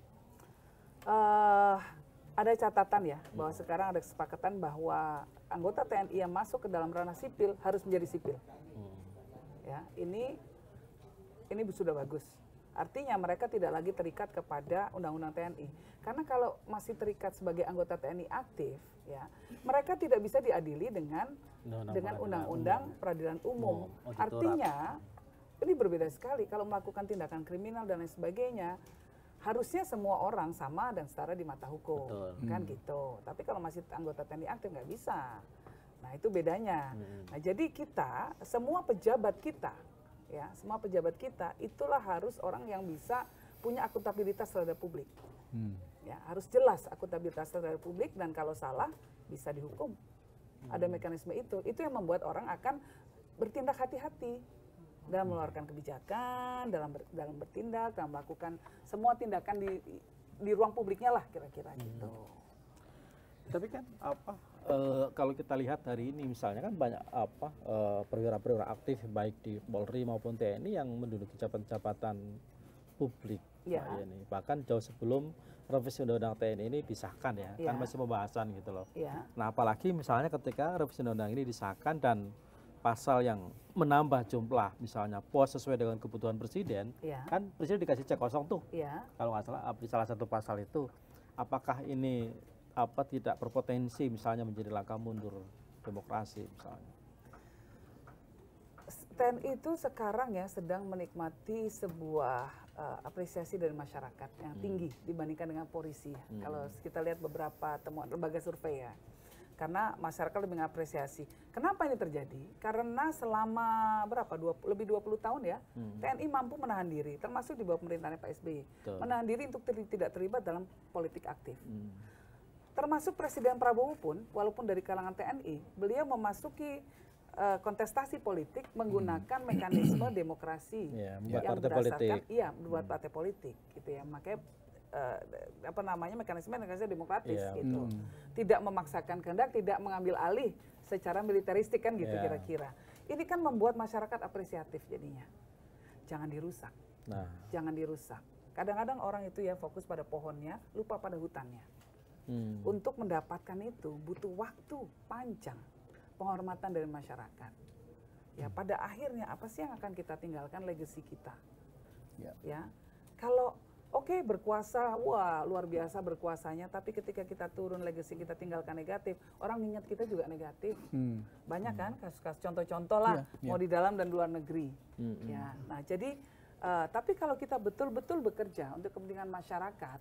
Ada catatan ya bahwa sekarang ada kesepakatan bahwa anggota TNI yang masuk ke dalam ranah sipil harus menjadi sipil. Ya, ini sudah bagus. Artinya mereka tidak lagi terikat kepada undang-undang TNI. Karena kalau masih terikat sebagai anggota TNI aktif, ya, mereka tidak bisa diadili dengan undang-undang peradilan umum. Artinya ini berbeda sekali kalau melakukan tindakan kriminal dan lain sebagainya. Harusnya semua orang sama dan setara di mata hukum, kan gitu. Tapi kalau masih anggota TNI aktif nggak bisa. Nah, itu bedanya. Nah, jadi kita, semua pejabat kita, ya, semua pejabat kita itulah harus orang yang bisa punya akuntabilitas terhadap publik. Ya, harus jelas akuntabilitas terhadap publik, dan kalau salah bisa dihukum. Ada mekanisme itu yang membuat orang akan bertindak hati-hati dalam mengeluarkan kebijakan, dalam bertindak, dalam melakukan semua tindakan di ruang publiknya lah kira-kira gitu. Tapi kan kalau kita lihat hari ini misalnya kan banyak perwira-perwira aktif baik di Polri maupun TNI yang menduduki jabatan-jabatan publik. Ini bahkan jauh sebelum revisi undang-undang TNI ini disahkan ya, kan masih pembahasan gitu loh. Nah, apalagi misalnya ketika revisi undang-undang ini disahkan dan pasal yang menambah jumlah misalnya pos sesuai dengan kebutuhan presiden, kan presiden dikasih cek kosong tuh. Kalau nggak salah di salah satu pasal itu, apakah ini tidak berpotensi misalnya menjadi langkah mundur demokrasi misalnya? TNI itu sekarang ya sedang menikmati sebuah apresiasi dari masyarakat yang tinggi dibandingkan dengan polisi. Kalau kita lihat beberapa temuan lembaga survei ya. Karena masyarakat lebih mengapresiasi. Kenapa ini terjadi? Karena selama lebih 20 tahun ya, TNI mampu menahan diri, termasuk di bawah pemerintahan Pak SBY. Menahan diri untuk tidak terlibat dalam politik aktif. Termasuk Presiden Prabowo pun, walaupun dari kalangan TNI, beliau memasuki kontestasi politik menggunakan mekanisme demokrasi yang berdasarkan, membuat partai politik, gitu ya. Makanya mekanisme demokratis gitu. Tidak memaksakan kehendak, tidak mengambil alih secara militeristik kan gitu kira-kira. Ini kan membuat masyarakat apresiatif jadinya. Jangan dirusak. Jangan dirusak. Kadang-kadang orang itu ya fokus pada pohonnya, lupa pada hutannya. Untuk mendapatkan itu butuh waktu panjang, penghormatan dari masyarakat. Ya, pada akhirnya apa sih yang akan kita tinggalkan, legacy kita? Ya. Kalau berkuasa, wah luar biasa berkuasanya, tapi ketika kita turun legacy kita tinggalkan negatif, orang ingat kita juga negatif. Banyak kan kasus-kasus contoh-contoh lah, mau di dalam dan luar negeri. Ya, nah jadi tapi kalau kita betul-betul bekerja untuk kepentingan masyarakat,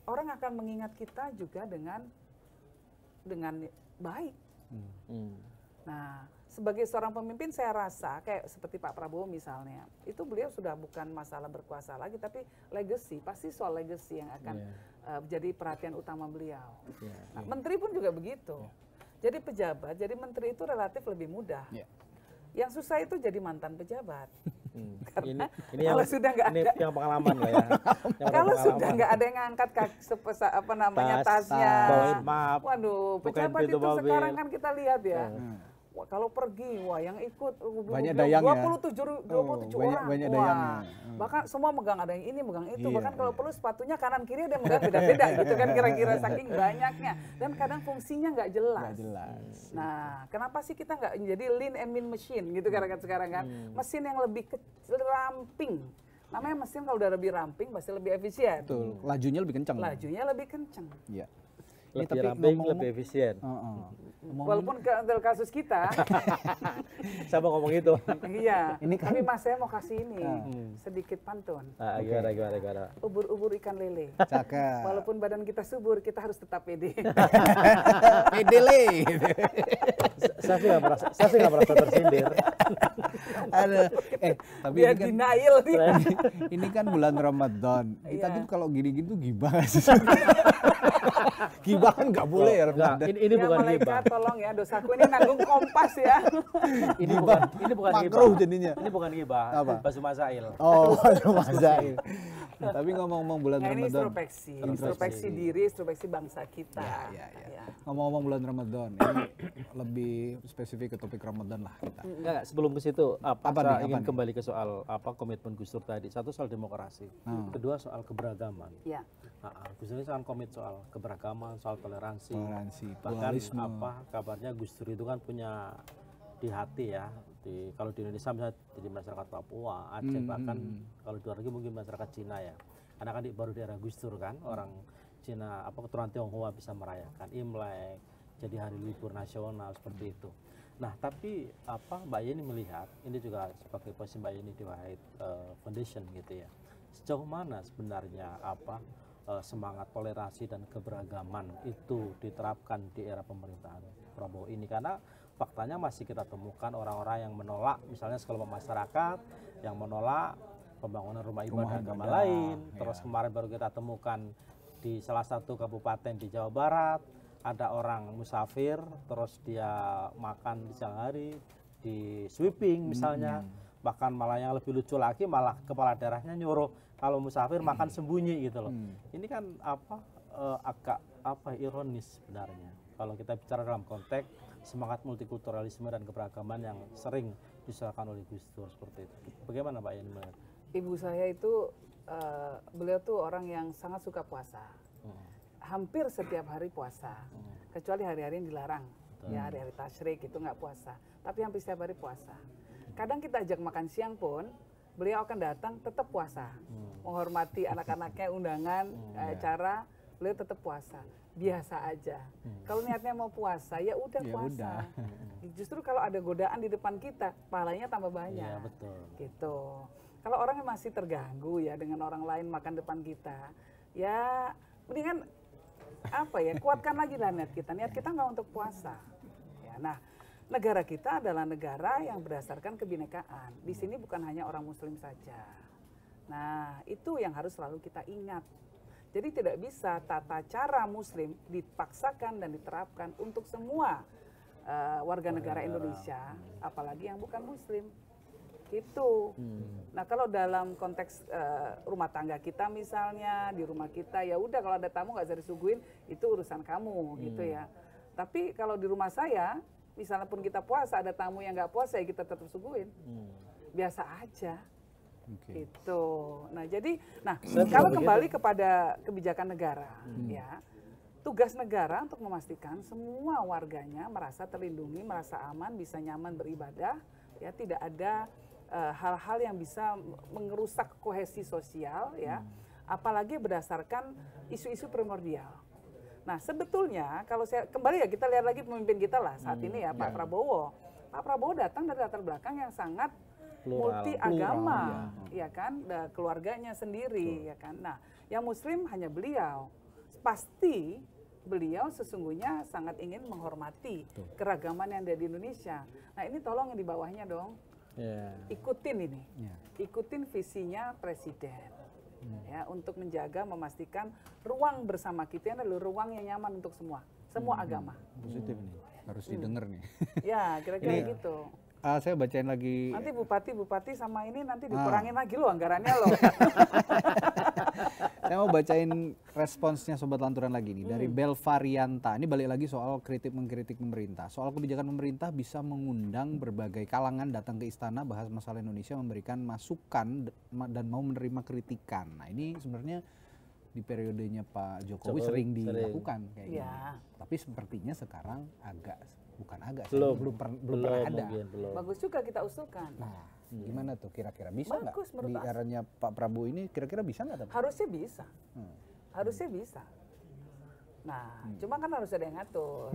orang akan mengingat kita juga dengan baik. Nah, sebagai seorang pemimpin saya rasa kayak seperti Pak Prabowo misalnya, itu beliau sudah bukan masalah berkuasa lagi, tapi legacy, pasti soal legacy yang akan jadi perhatian utama beliau. Nah, menteri pun juga begitu. Jadi pejabat, jadi menteri itu relatif lebih mudah. Yang susah itu jadi mantan pejabat. Karena ini kalau sudah nggak ada yang pengalaman lah ya. Kalau sudah nggak ada yang ngangkat tasnya, bawain map, waduh, pejabat itu sekarang kan kita lihat ya. Wah, kalau pergi, wah yang ikut banyak dayangnya. 27 orang. Banyak wah, dayangnya. Bahkan semua megang, ada yang ini megang itu. Bahkan kalau perlu sepatunya kanan kiri ada yang megang beda-beda gitu kan kira-kira saking banyaknya. Dan kadang fungsinya nggak jelas. Nah, kenapa sih kita nggak jadi lean and mean machine gitu kan sekarang kan? Mesin yang lebih ramping. Namanya mesin kalau udah lebih ramping pasti lebih efisien. Betul. Lajunya lebih kencang. Lajunya lebih kencang. Iya. Ini lebih ramping, lebih efisien. Walaupun dalam kasus kita, Saya mau ngomong itu. iya. Ini kan- Tapi Mas saya mau kasih ini sedikit pantun. Gimana? Ubur-ubur ikan lele. Cakep. Walaupun badan kita subur, kita harus tetap pede. Pedele. Saya sih nggak merasa tersindir. Ada. Tapi Biar ini kan denial dia. ini kan bulan Ramadan. Kita Iya. tuh kalau gini-gini tuh gibah. Gibah kan nggak boleh ya Enggak, Ramadan. ini Ya, bukan malaikat, ghibah. tolong ya, dosaku ini nanggung Kompas ya. Ini bukan ghibah. Makruh jadinya. Ini bukan ghibah. Apa? Basu masail. Oh, masail. Tapi ngomong-ngomong bulan Nah, ini Ramadan. introspeksi diri, introspeksi bangsa kita. Ya. Ya. Ngomong-ngomong bulan Ramadan, ini lebih spesifik ke topik Ramadan lah kita. Enggak, sebelum ke situ Apa saya nih, ingin apa nih? kembali ke soal komitmen Gus Dur tadi. Satu soal demokrasi, kedua soal keberagaman. Ya. Gus Dur ini sangat komit soal keberagaman, soal toleransi. Toleransi, Bahkan pluralisme. kabarnya Gus Dur itu kan punya di hati ya. Kalau di Indonesia misalnya di masyarakat Papua, Aceh, bahkan kalau di luar negeri mungkin masyarakat Cina ya. Karena kan baru di era Gus Dur kan orang Cina keturunan Tionghoa bisa merayakan Imlek, jadi hari libur nasional seperti itu. Nah, tapi Mbak Yeni melihat ini juga sebagai posisi Mbak Yeni di Wahid Foundation gitu ya. Sejauh mana sebenarnya semangat toleransi dan keberagaman itu diterapkan di era pemerintahan Prabowo ini, karena faktanya masih kita temukan orang-orang yang menolak misalnya sekelompok masyarakat yang menolak pembangunan rumah ibadah agama lain. Terus kemarin baru kita temukan di salah satu kabupaten di Jawa Barat ada orang musafir terus dia makan di siang hari di sweeping misalnya. Bahkan malah yang lebih lucu lagi malah kepala daerahnya nyuruh kalau musafir makan sembunyi gitu loh. Ini kan agak ironis sebenarnya kalau kita bicara dalam konteks semangat multikulturalisme dan keberagaman yang sering disuarakan oleh Gus Dur seperti itu. Bagaimana Pak Yeni melihat? Ibu saya itu, beliau tuh orang yang sangat suka puasa. Hampir setiap hari puasa. Kecuali hari-hari yang dilarang. Ya, hari-hari tasyrik itu nggak puasa. Tapi hampir setiap hari puasa. Kadang kita ajak makan siang pun, beliau akan datang tetap puasa. Menghormati anak-anaknya, undangan, acara, beliau tetap puasa. Biasa aja. Kalau niatnya mau puasa, ya udah puasa. Justru kalau ada godaan di depan kita, pahalanya tambah banyak. Iya, betul. Gitu. Kalau orang yang masih terganggu ya dengan orang lain makan depan kita, ya mendingan kuatkan lagi lah niat kita. Niat kita nggak untuk puasa. Ya, nah, negara kita adalah negara yang berdasarkan kebinekaan. Di sini bukan hanya orang Muslim saja. Nah, itu yang harus selalu kita ingat. Jadi tidak bisa tata cara Muslim dipaksakan dan diterapkan untuk semua warga negara Indonesia, apalagi yang bukan Muslim. Gitu. Nah, kalau dalam konteks rumah tangga kita misalnya, di rumah kita ya udah kalau ada tamu nggak usah disuguhin, itu urusan kamu gitu ya. Tapi kalau di rumah saya, misalnya pun kita puasa, ada tamu yang nggak puasa ya kita tetap suguhin. Biasa aja. Gitu. Nah, jadi kalau kembali kepada kebijakan negara ya. Tugas negara untuk memastikan semua warganya merasa terlindungi, merasa aman, bisa nyaman beribadah, ya tidak ada hal-hal yang bisa mengerusak kohesi sosial ya, apalagi berdasarkan isu-isu primordial. Nah, sebetulnya kalau saya kembali ya kita lihat lagi pemimpin kita lah saat ini ya Pak Prabowo. Pak Prabowo datang dari latar belakang yang sangat multi agama, ya kan, keluarganya sendiri, ya kan. Nah, yang Muslim hanya beliau. Pasti beliau sesungguhnya sangat ingin menghormati keragaman yang ada di Indonesia. Nah, ini tolong yang di bawahnya dong. Ikutin ini, ikutin visinya Presiden, ya untuk menjaga, memastikan ruang bersama kita ini adalah ruang yang nyaman untuk semua agama. Positif nih, harus didengar nih. Ya, kira-kira gitu. Saya bacain lagi. Nanti bupati sama ini nanti dikurangin lagi loh anggarannya loh. Saya mau bacain responsnya Sobat Lanturan lagi nih dari Belvarianta. Ini balik lagi soal mengkritik pemerintah. Soal kebijakan pemerintah bisa mengundang berbagai kalangan datang ke istana bahas masalah Indonesia, memberikan masukan dan mau menerima kritikan. Nah, ini sebenarnya di periodenya Pak Jokowi sering dilakukan kayak gini. Tapi sepertinya sekarang belum pernah ada. Bagus juga kita usulkan. Nah, gimana tuh kira-kira bisa nggak di menurut eranya Pak Prabowo ini kira-kira bisa nggak? Harusnya bisa. Harusnya bisa. Nah, cuma kan harus ada yang ngatur.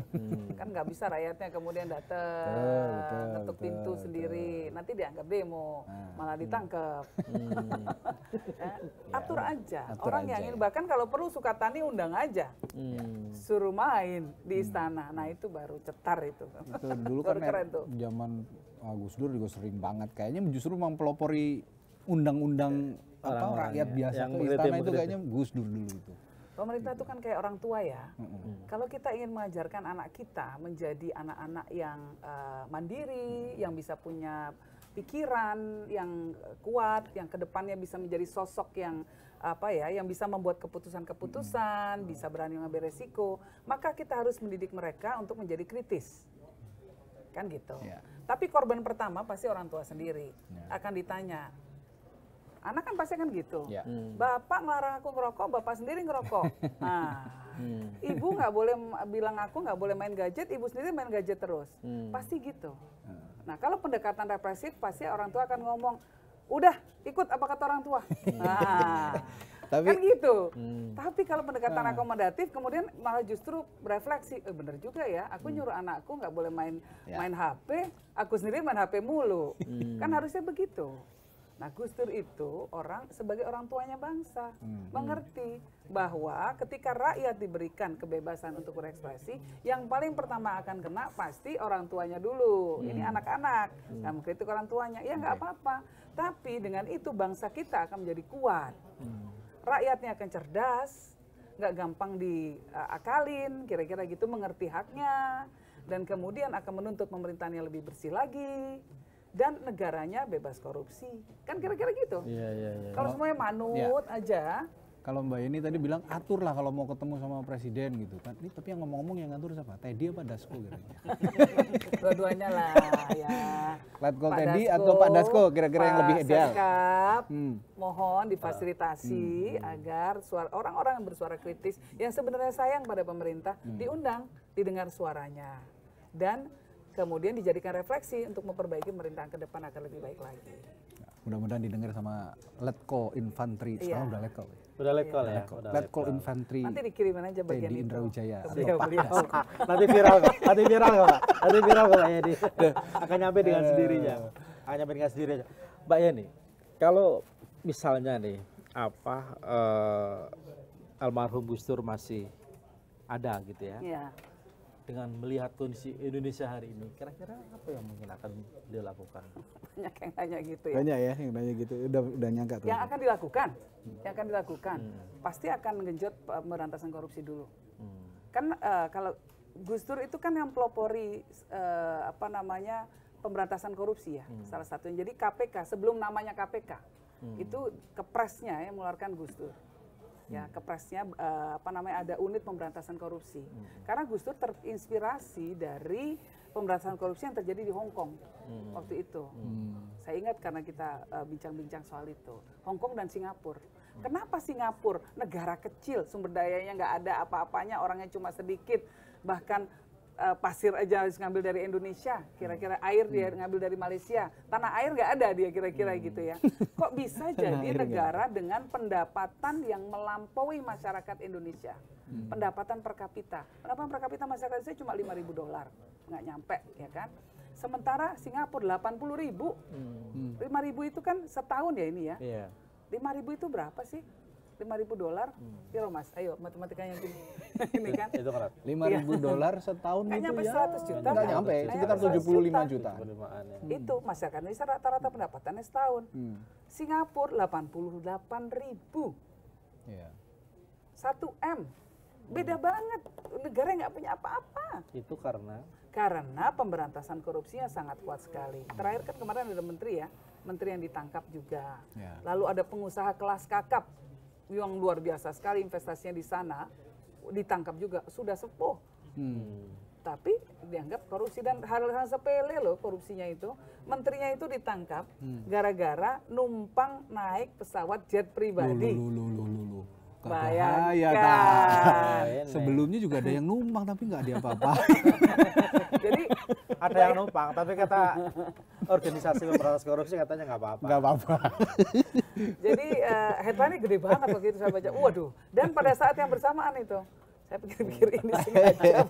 Kan nggak bisa rakyatnya kemudian datang, ketuk pintu sendiri, nanti dianggap demo, malah ditangkap. Atur aja. Orang yang ingin, bahkan kalau perlu Sukatani undang aja, suruh main di istana. Nah itu baru cetar itu. Itu dulu kan zaman Gus Dur juga sering banget. Kayaknya justru mempelopori undang-undang rakyat biasa ke istana itu kayaknya Gus Dur dulu itu. Pemerintah itu kan kayak orang tua ya. Kalau kita ingin mengajarkan anak kita menjadi anak-anak yang mandiri, yang bisa punya pikiran yang kuat, yang kedepannya bisa menjadi sosok yang yang bisa membuat keputusan-keputusan, bisa berani mengambil resiko, maka kita harus mendidik mereka untuk menjadi kritis. Kan gitu. Tapi korban pertama pasti orang tua sendiri. Akan ditanya, anak kan pasti kan gitu. Bapak ngelarang aku ngerokok, bapak sendiri ngerokok. Nah, ibu nggak boleh bilang aku nggak boleh main gadget, ibu sendiri main gadget terus. Pasti gitu. Nah, kalau pendekatan represif, pasti orang tua akan ngomong, udah ikut apa kata orang tua. Nah, kan gitu. Tapi kalau pendekatan akomodatif, kemudian malah justru berefleksi, bener juga ya, aku nyuruh anakku nggak boleh main HP, aku sendiri main HP mulu. Kan harusnya begitu. Nah, Gus Dur itu sebagai orang tuanya bangsa, mengerti bahwa ketika rakyat diberikan kebebasan untuk berekspresi, yang paling pertama akan kena pasti orang tuanya dulu. Ini anak-anak, nggak mengkritik orang tuanya, ya nggak apa-apa. Tapi dengan itu bangsa kita akan menjadi kuat. Rakyatnya akan cerdas, nggak gampang diakalin, kira-kira gitu, mengerti haknya, dan kemudian akan menuntut pemerintahan yang lebih bersih lagi. Dan negaranya bebas korupsi, kan kira-kira gitu. Kalau semuanya manut aja. Kalau Mbak Yeni tadi bilang atur lah kalau mau ketemu sama presiden gitu kan. Ini tapi yang ngomong-ngomong yang ngatur siapa? Teddy apa Dasko kira-kira? Dua-duanya lah ya. Letkol Teddy atau Pak Dasko kira-kira yang lebih ideal? Sekap, mohon difasilitasi agar orang-orang yang bersuara kritis, yang sebenarnya sayang pada pemerintah, diundang, didengar suaranya. Dan kemudian dijadikan refleksi untuk memperbaiki pemerintahan ke depan akan lebih baik lagi. Mudah-mudahan didengar sama Letkol Infanteri. Sekarang udah Letkol. Udah Letkol ya. Letkol Infanteri. Nanti dikirimin aja bagian Teddy itu. Indrawijaya. Nanti viral kok. Nanti viral kok Mbak Yeni. Akan nyampe dengan sendirinya. Akan nyampe dengan sendirinya. Mbak Yeni, kalau misalnya nih almarhum Gus Dur masih ada gitu ya. Dengan melihat kondisi Indonesia hari ini, kira-kira apa yang mungkin akan dilakukan? Banyak yang nanya gitu ya. Banyak ya yang nanya gitu, udah nyangka tuh. Yang akan dilakukan, pasti akan menggenjot pemberantasan korupsi dulu. Kan kalau Gus Dur itu kan yang pelopori pemberantasan korupsi ya, salah satunya. Jadi KPK sebelum namanya KPK itu kepresnya yang mengeluarkan Gus Dur. Ya, kepresnya ada unit pemberantasan korupsi. Karena Gus Dur terinspirasi dari pemberantasan korupsi yang terjadi di Hong Kong waktu itu. Saya ingat karena kita bincang-bincang soal itu. Hong Kong dan Singapura. Kenapa Singapura? Negara kecil, sumber dayanya nggak ada apa-apanya, orangnya cuma sedikit, bahkan pasir aja harus ngambil dari Indonesia, kira-kira air dia ngambil dari Malaysia, tanah air nggak ada dia kira-kira gitu ya. Kok bisa jadi negara dengan pendapatan yang melampaui masyarakat Indonesia, pendapatan per kapita masyarakat Indonesia cuma $5.000, nggak nyampe ya kan. Sementara Singapura 80.000, 5.000 itu kan setahun ya ini ya. 5.000 itu berapa sih? $5.000, kira Mas, ayo matematikanya gini, ini kan. Itu $5.000 setahun itu ya. 100 juta. Nggak nyampe, sekitar 75 juta. Itu masyarakat Indonesia rata-rata pendapatannya setahun. Singapura 88.000. 1M. Beda banget, negara yang nggak punya apa-apa. Itu karena pemberantasan korupsinya sangat kuat sekali. Terakhir kan kemarin ada menteri ya, menteri yang ditangkap juga. Lalu ada pengusaha kelas kakap yang luar biasa sekali investasinya di sana, ditangkap juga, sudah sepuh. Tapi dianggap korupsi, dan hal-hal sepele loh korupsinya itu. Menterinya itu ditangkap gara-gara numpang naik pesawat jet pribadi. Bayangkan. Sebelumnya juga ada yang numpang tapi nggak diapa-apa. Jadi ada yang numpang, tapi kata organisasi pemberantasan korupsi katanya nggak apa-apa. Nggak apa-apa. Jadi headline-nya gede banget waktu itu saya baca. Waduh. Dan pada saat yang bersamaan itu, Saya pikir-pikir ini sengaja.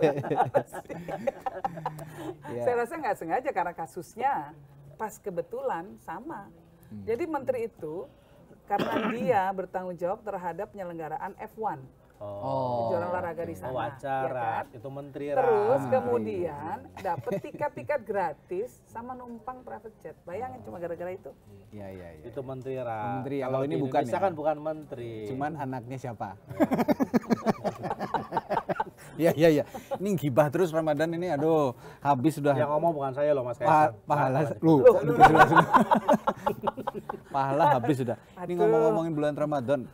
Ya. Saya rasa nggak sengaja karena kasusnya pas kebetulan sama. Jadi menteri itu karena dia bertanggung jawab terhadap penyelenggaraan F1. Kejuaraan olahraga di sana. Wawancara, ya kan? itu menteri Terus Rat. kemudian dapat tiket-tiket gratis sama numpang private jet. Bayangin cuma gara-gara itu. Iya, iya, iya. Itu menteri Rat. Menteri, Kalau kalau ini di bukan Indonesia ya? kan bukan menteri. Cuman anaknya siapa? Iya, iya, iya. Ini gibah terus Ramadan ini, aduh, habis sudah. yang ngomong bukan saya loh Mas Kaisang. Pahala lu dijelasin. Pahala habis sudah. Ini ngomong-ngomongin bulan Ramadan,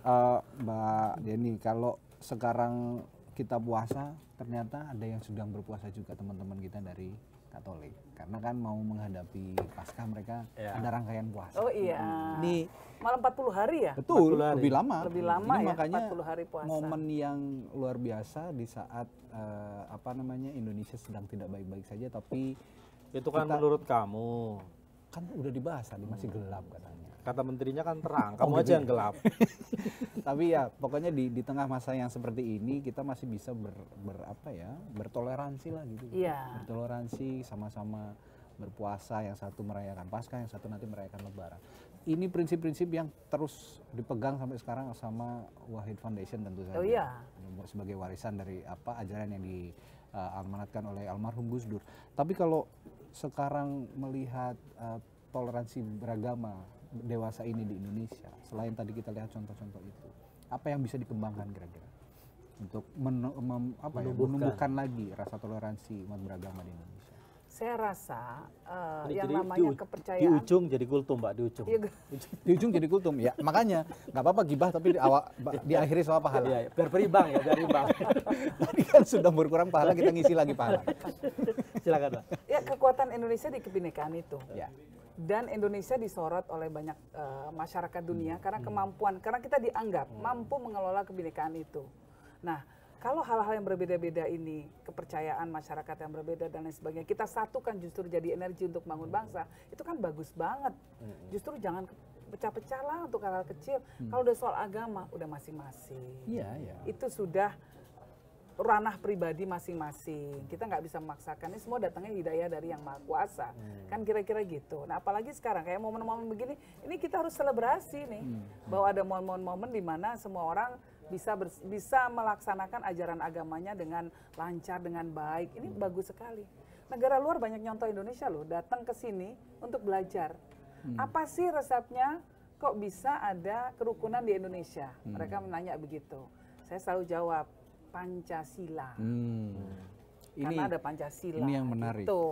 Mbak Jenny, kalau sekarang kita puasa, ternyata ada yang sedang berpuasa juga teman-teman kita dari Katolik. Karena kan mau menghadapi Paskah, mereka ada rangkaian puasa. Oh iya. Ini malam 40 hari ya? betul, 40 hari. lebih lama. Lebih lama Ini ya, makanya 40 hari puasa. momen yang luar biasa di saat Indonesia sedang tidak baik-baik saja, tapi Itu kan menurut kamu. kan udah dibahas tadi masih gelap katanya. Kata menterinya kan terang, kamu gitu aja ya? yang gelap. Tapi ya pokoknya di tengah masa yang seperti ini kita masih bisa bertoleransi lah gitu. Iya. Bertoleransi, sama-sama berpuasa, yang satu merayakan Paskah, yang satu nanti merayakan Lebaran. Ini prinsip-prinsip yang terus dipegang sampai sekarang sama Wahid Foundation tentu saja. Oh iya. Sebagai warisan dari ajaran yang diamanatkan oleh almarhum Gus Dur. Tapi kalau sekarang melihat toleransi beragama dewasa ini di Indonesia, selain tadi kita lihat contoh-contoh itu, apa yang bisa dikembangkan kira-kira untuk menumbuhkan lagi rasa toleransi umat beragama di Indonesia? Saya rasa Ini yang jadi namanya di kepercayaan. Di ujung jadi kultum Mbak, di ujung. Iya, Di ujung jadi kultum ya, makanya nggak apa-apa gibah tapi diakhiri sama pahala. Iya, biar berimbang ya, biar imbang. Tadi kan sudah berkurang pahala, kita ngisi lagi pahala. Silakan Mbak. Ya, kekuatan Indonesia di kebinekaan itu. Ya. Dan Indonesia disorot oleh banyak masyarakat dunia karena kemampuan, karena kita dianggap mampu mengelola kebinekaan itu. Nah, kalau hal-hal yang berbeda-beda ini, kepercayaan masyarakat yang berbeda dan lain sebagainya, kita satukan justru jadi energi untuk bangun bangsa, itu kan bagus banget. Justru jangan pecah-pecah lah untuk hal-hal kecil. Kalau udah soal agama, udah masing-masing. Iya, iya. Itu sudah ranah pribadi masing-masing. Kita nggak bisa memaksakan, ini semua datangnya hidayah dari Yang Maha Kuasa. Kan kira-kira gitu. Nah, apalagi sekarang kayak momen-momen begini, ini kita harus selebrasi nih. Bahwa ada momen-momen di mana semua orang bisa melaksanakan ajaran agamanya dengan lancar, dengan baik. Ini bagus sekali. Negara luar banyak nyontoh Indonesia loh, datang ke sini untuk belajar. Apa sih resepnya kok bisa ada kerukunan di Indonesia? Mereka menanya begitu. Saya selalu jawab, Pancasila. Karena ada Pancasila. Ini yang menarik. Gitu.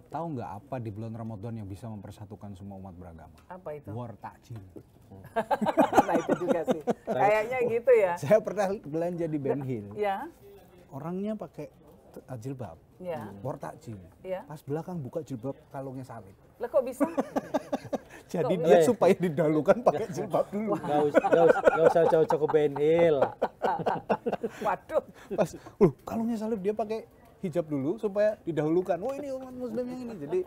Tahu nggak apa di bulan Ramadan yang bisa mempersatukan semua umat beragama? Apa itu? War takjil. Nah itu juga sih. Kayaknya gitu ya. Saya pernah belanja di Ben Hill. Ya. Orangnya pakai jilbab. Ya. War takjil. Ya. Pas belakang buka jilbab, kalungnya salib. Lah kok bisa? Jadi dia supaya didahulukan pakai jilbab dulu. Gak usah jauh-jauh ke Ben Hill. Waduh. Pas kalungnya salib, dia pakai hijab dulu supaya didahulukan. Oh ini umat muslim yang ini. Jadi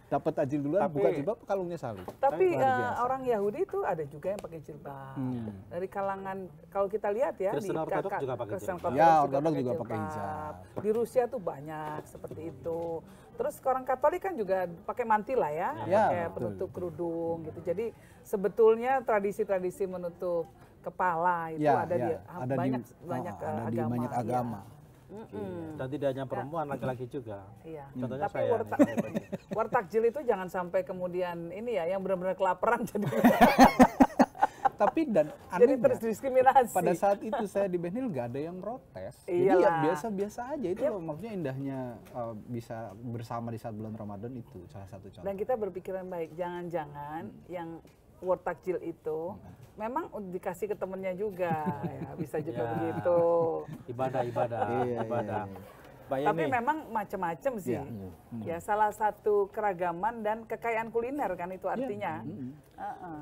dapat tajil duluan, buka jilbab, kalungnya salib. Tapi Luar biasa. orang Yahudi itu ada juga yang pakai jilbab. Dari kalangan, kalau kita lihat ya, Kristen Ortodok juga pakai Kristen jilbab. Ya, Ortodok juga pakai hijab. Di Rusia tuh banyak seperti itu. Terus orang Katolik kan juga pakai mantil lah ya, Ya, pakai betul. penutup kerudung gitu. Jadi sebetulnya tradisi-tradisi menutup kepala itu Ya, ada di ya. Ada banyak ada di agama. banyak Iya. agama. Dan tidak hanya perempuan, laki-laki juga. Iya. Contohnya Tapi saya. wartakjil itu jangan sampai kemudian ini ya, yang benar-benar kelaparan jadi Tapi dan jadi anehnya, terdiskriminasi. pada saat itu saya di Ben Hill nggak ada yang protes. Jadi ya Iyalah. biasa-biasa aja itu loh, maksudnya indahnya bisa bersama di saat bulan Ramadan itu salah satu contoh. Dan kita berpikiran baik, jangan-jangan yang war takjil itu memang dikasih ke temennya juga, ya, bisa juga Ya. begitu. Ibadah. Iya. Mbak Tapi Yeni, memang macam-macam sih. Iya. Ya salah satu keragaman dan kekayaan kuliner kan itu artinya.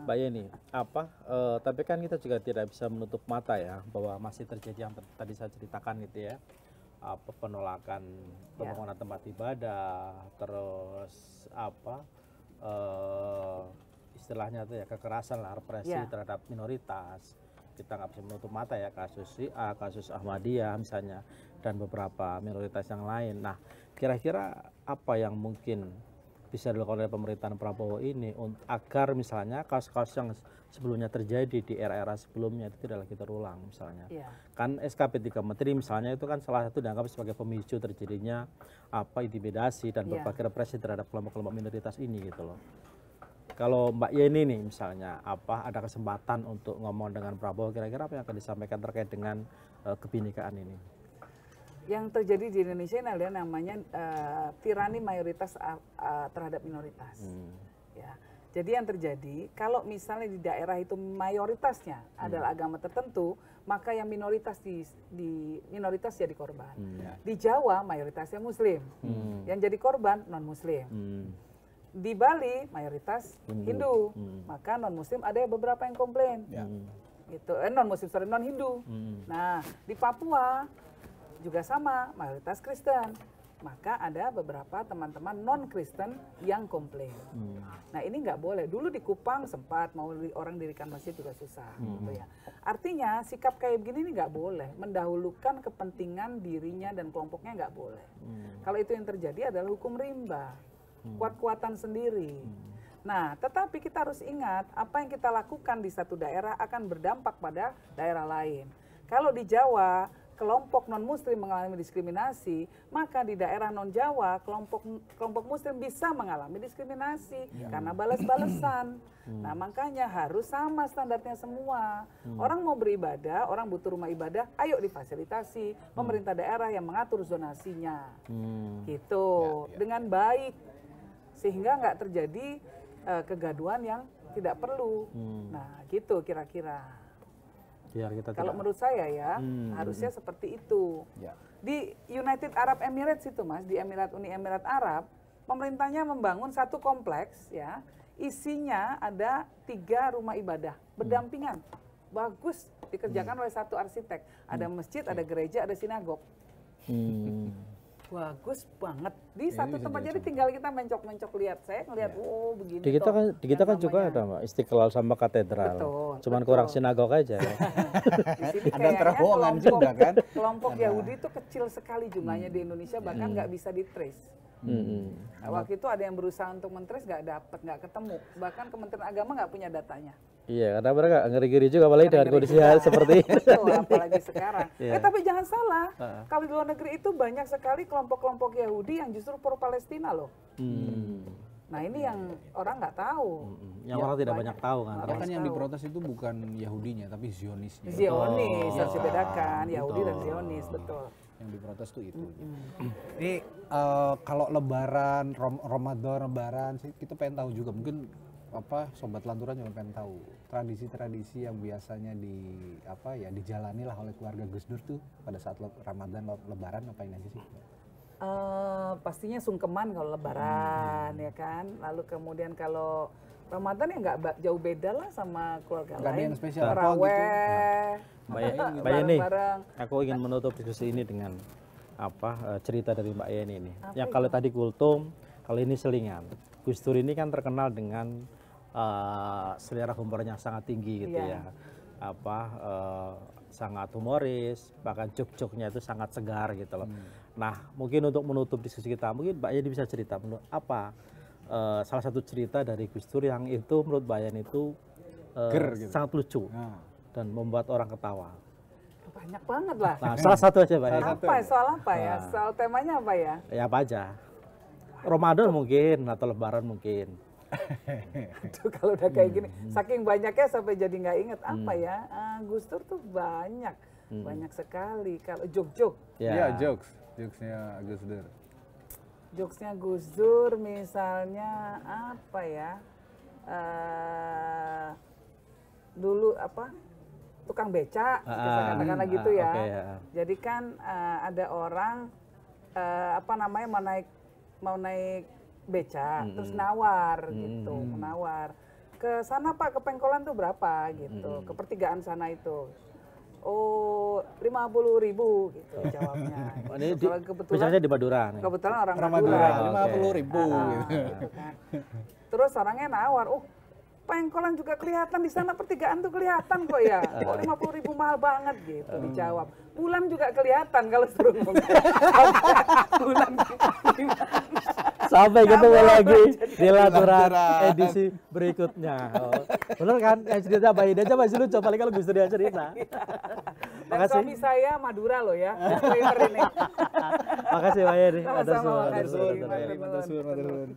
Mbak Yeni, tapi kan kita juga tidak bisa menutup mata ya bahwa masih terjadi yang tadi saya ceritakan itu ya, penolakan pembangunan tempat ibadah, terus istilahnya itu ya kekerasan lah, represi Ya. terhadap minoritas. kita nggak bisa menutup mata ya, kasus Syiah, kasus Ahmadiyah misalnya, dan beberapa minoritas yang lain. Nah, kira-kira apa yang mungkin bisa dilakukan oleh pemerintahan Prabowo ini agar misalnya kasus-kasus yang sebelumnya terjadi di era-era sebelumnya itu tidak lagi terulang misalnya. Kan SKP 3 Menteri misalnya itu kan salah satu dianggap sebagai pemicu terjadinya intimidasi dan berbagai represi terhadap kelompok-kelompok minoritas ini gitu loh. Kalau Mbak Yeni nih misalnya ada kesempatan untuk ngomong dengan Prabowo, kira-kira apa yang akan disampaikan terkait dengan kebinekaan ini? Yang terjadi di Indonesia ini adalah namanya tirani mayoritas terhadap minoritas. Ya. Jadi yang terjadi kalau misalnya di daerah itu mayoritasnya adalah agama tertentu, maka yang minoritas minoritas jadi korban. Di Jawa mayoritasnya Muslim, yang jadi korban non Muslim. Di Bali mayoritas Hindu, maka non Muslim ada beberapa yang komplain, gitu. Non Hindu. Nah di Papua juga sama, mayoritas Kristen, maka ada beberapa teman-teman non Kristen yang komplain. Nah ini nggak boleh. Dulu di Kupang sempat mau orang dirikan masjid juga susah, gitu ya. Artinya sikap kayak begini ini nggak boleh, mendahulukan kepentingan dirinya dan kelompoknya nggak boleh. Kalau itu yang terjadi adalah hukum rimba. Kuat-kuatan sendiri. Nah, tetapi kita harus ingat apa yang kita lakukan di satu daerah akan berdampak pada daerah lain. Kalau di Jawa kelompok non Muslim mengalami diskriminasi, maka di daerah non Jawa kelompok Muslim bisa mengalami diskriminasi karena balas-balesan. Nah, makanya harus sama standarnya semua. Orang mau beribadah, orang butuh rumah ibadah, ayo difasilitasi. Pemerintah daerah yang mengatur zonasinya, gitu dengan baik. Sehingga nggak terjadi kegaduhan yang tidak perlu. Nah, gitu kira-kira. Kalau menurut saya ya, harusnya seperti itu. Di United Arab Emirates itu Mas, di Uni Emirat Arab, pemerintahnya membangun satu kompleks ya, isinya ada 3 rumah ibadah berdampingan. Bagus, dikerjakan oleh satu arsitek. Ada masjid, ada gereja, ada sinagog. Bagus banget di satu tempat, jadi tinggal kita mencok-mencok lihat. Saya ngelihat begini. Di kita kan juga ada Mbak, Istiqlal sama katedral. Cuman kurang sinagog aja. Di sini kayaknya kelompok Yahudi itu kecil sekali jumlahnya di Indonesia, bahkan nggak bisa di-trace. Waktu itu ada yang berusaha untuk men-trace, nggak ketemu. Bahkan Kementerian Agama nggak punya datanya. Iya, karena mereka ngeri-ngeri juga, apalagi dengan kondisi hal seperti ini. Betul, apalagi sekarang. Tapi jangan salah, kalau di luar negeri itu banyak sekali kelompok-kelompok Yahudi yang justru pro-Palestina loh. Nah ini yang orang nggak tahu. Yang orang tidak banyak tahu kan. Karena kan yang diprotes itu bukan Yahudinya, tapi Zionisnya. Zionis, harus dibedakan. Yahudi dan Zionis, betul. Yang diprotes tuh itu. Ini kalau Lebaran, Ramadan, sih kita pengen tahu juga. Mungkin Sobat Lanturan juga pengen tahu tradisi-tradisi yang biasanya dijalani lah oleh keluarga Gus Dur tuh pada saat Ramadan, Lebaran ngapain aja sih? Pastinya sungkeman kalau Lebaran ya kan. Lalu kemudian kalau Ramadan ya nggak jauh beda lah sama keluarga lain. Ada yang spesial Taraweh, Mbak Yeni, aku ingin menutup diskusi ini dengan cerita dari Mbak Yeni ini. Yang kalau tadi kultum, kalau ini selingan. Gus Dur ini kan terkenal dengan selera humornya sangat tinggi gitu ya. Sangat humoris, bahkan jok-joknya itu sangat segar gitu loh. Nah, mungkin untuk menutup diskusi kita, mungkin Mbak Yeni bisa cerita salah satu cerita dari Gus Dur yang itu menurut Mbak Yeni itu gitu. sangat lucu dan membuat orang ketawa. Banyak banget lah. Nah, salah satu aja Mbak Yeni. Soal apa ya? Soal temanya apa ya? Ya apa aja. Ramadan mungkin atau Lebaran mungkin. Tuh kalau udah kayak gini, saking banyaknya sampai jadi nggak inget apa ya. Gus Dur tuh banyak sekali. Kalau jok-jok. Iya, jokesnya Gus Dur. Jokesnya Gus Dur misalnya apa ya? Dulu tukang beca, katakanlah gitu ya. Jadi kan ada orang mau naik beca, terus nawar gitu, menawar. Ke sana Pak, ke Pengkolan tuh berapa gitu, ke pertigaan sana itu. Oh, 50.000 gitu jawabnya. Gitu. Kebetulan di Madura. Kebetulan orang Madura. 50.000 gitu. Kan. Terus orangnya nawar, pengkolan juga kelihatan di sana, pertigaan tuh kelihatan kok ya. Kok 50.000 mahal banget gitu dijawab. Bulan juga kelihatan kalau suruh ngomong. Bulan Sampai ketemu lagi di Laturan edisi berikutnya. Bener kan? Yang cerita Mbak Ida aja masih lucu, paling kalau Gus Dur yang cerita. Dan suami saya Madura loh ya. Disclaimer ini. Makasih Mbak Ida. Sama-sama, makasih. Matur suwun.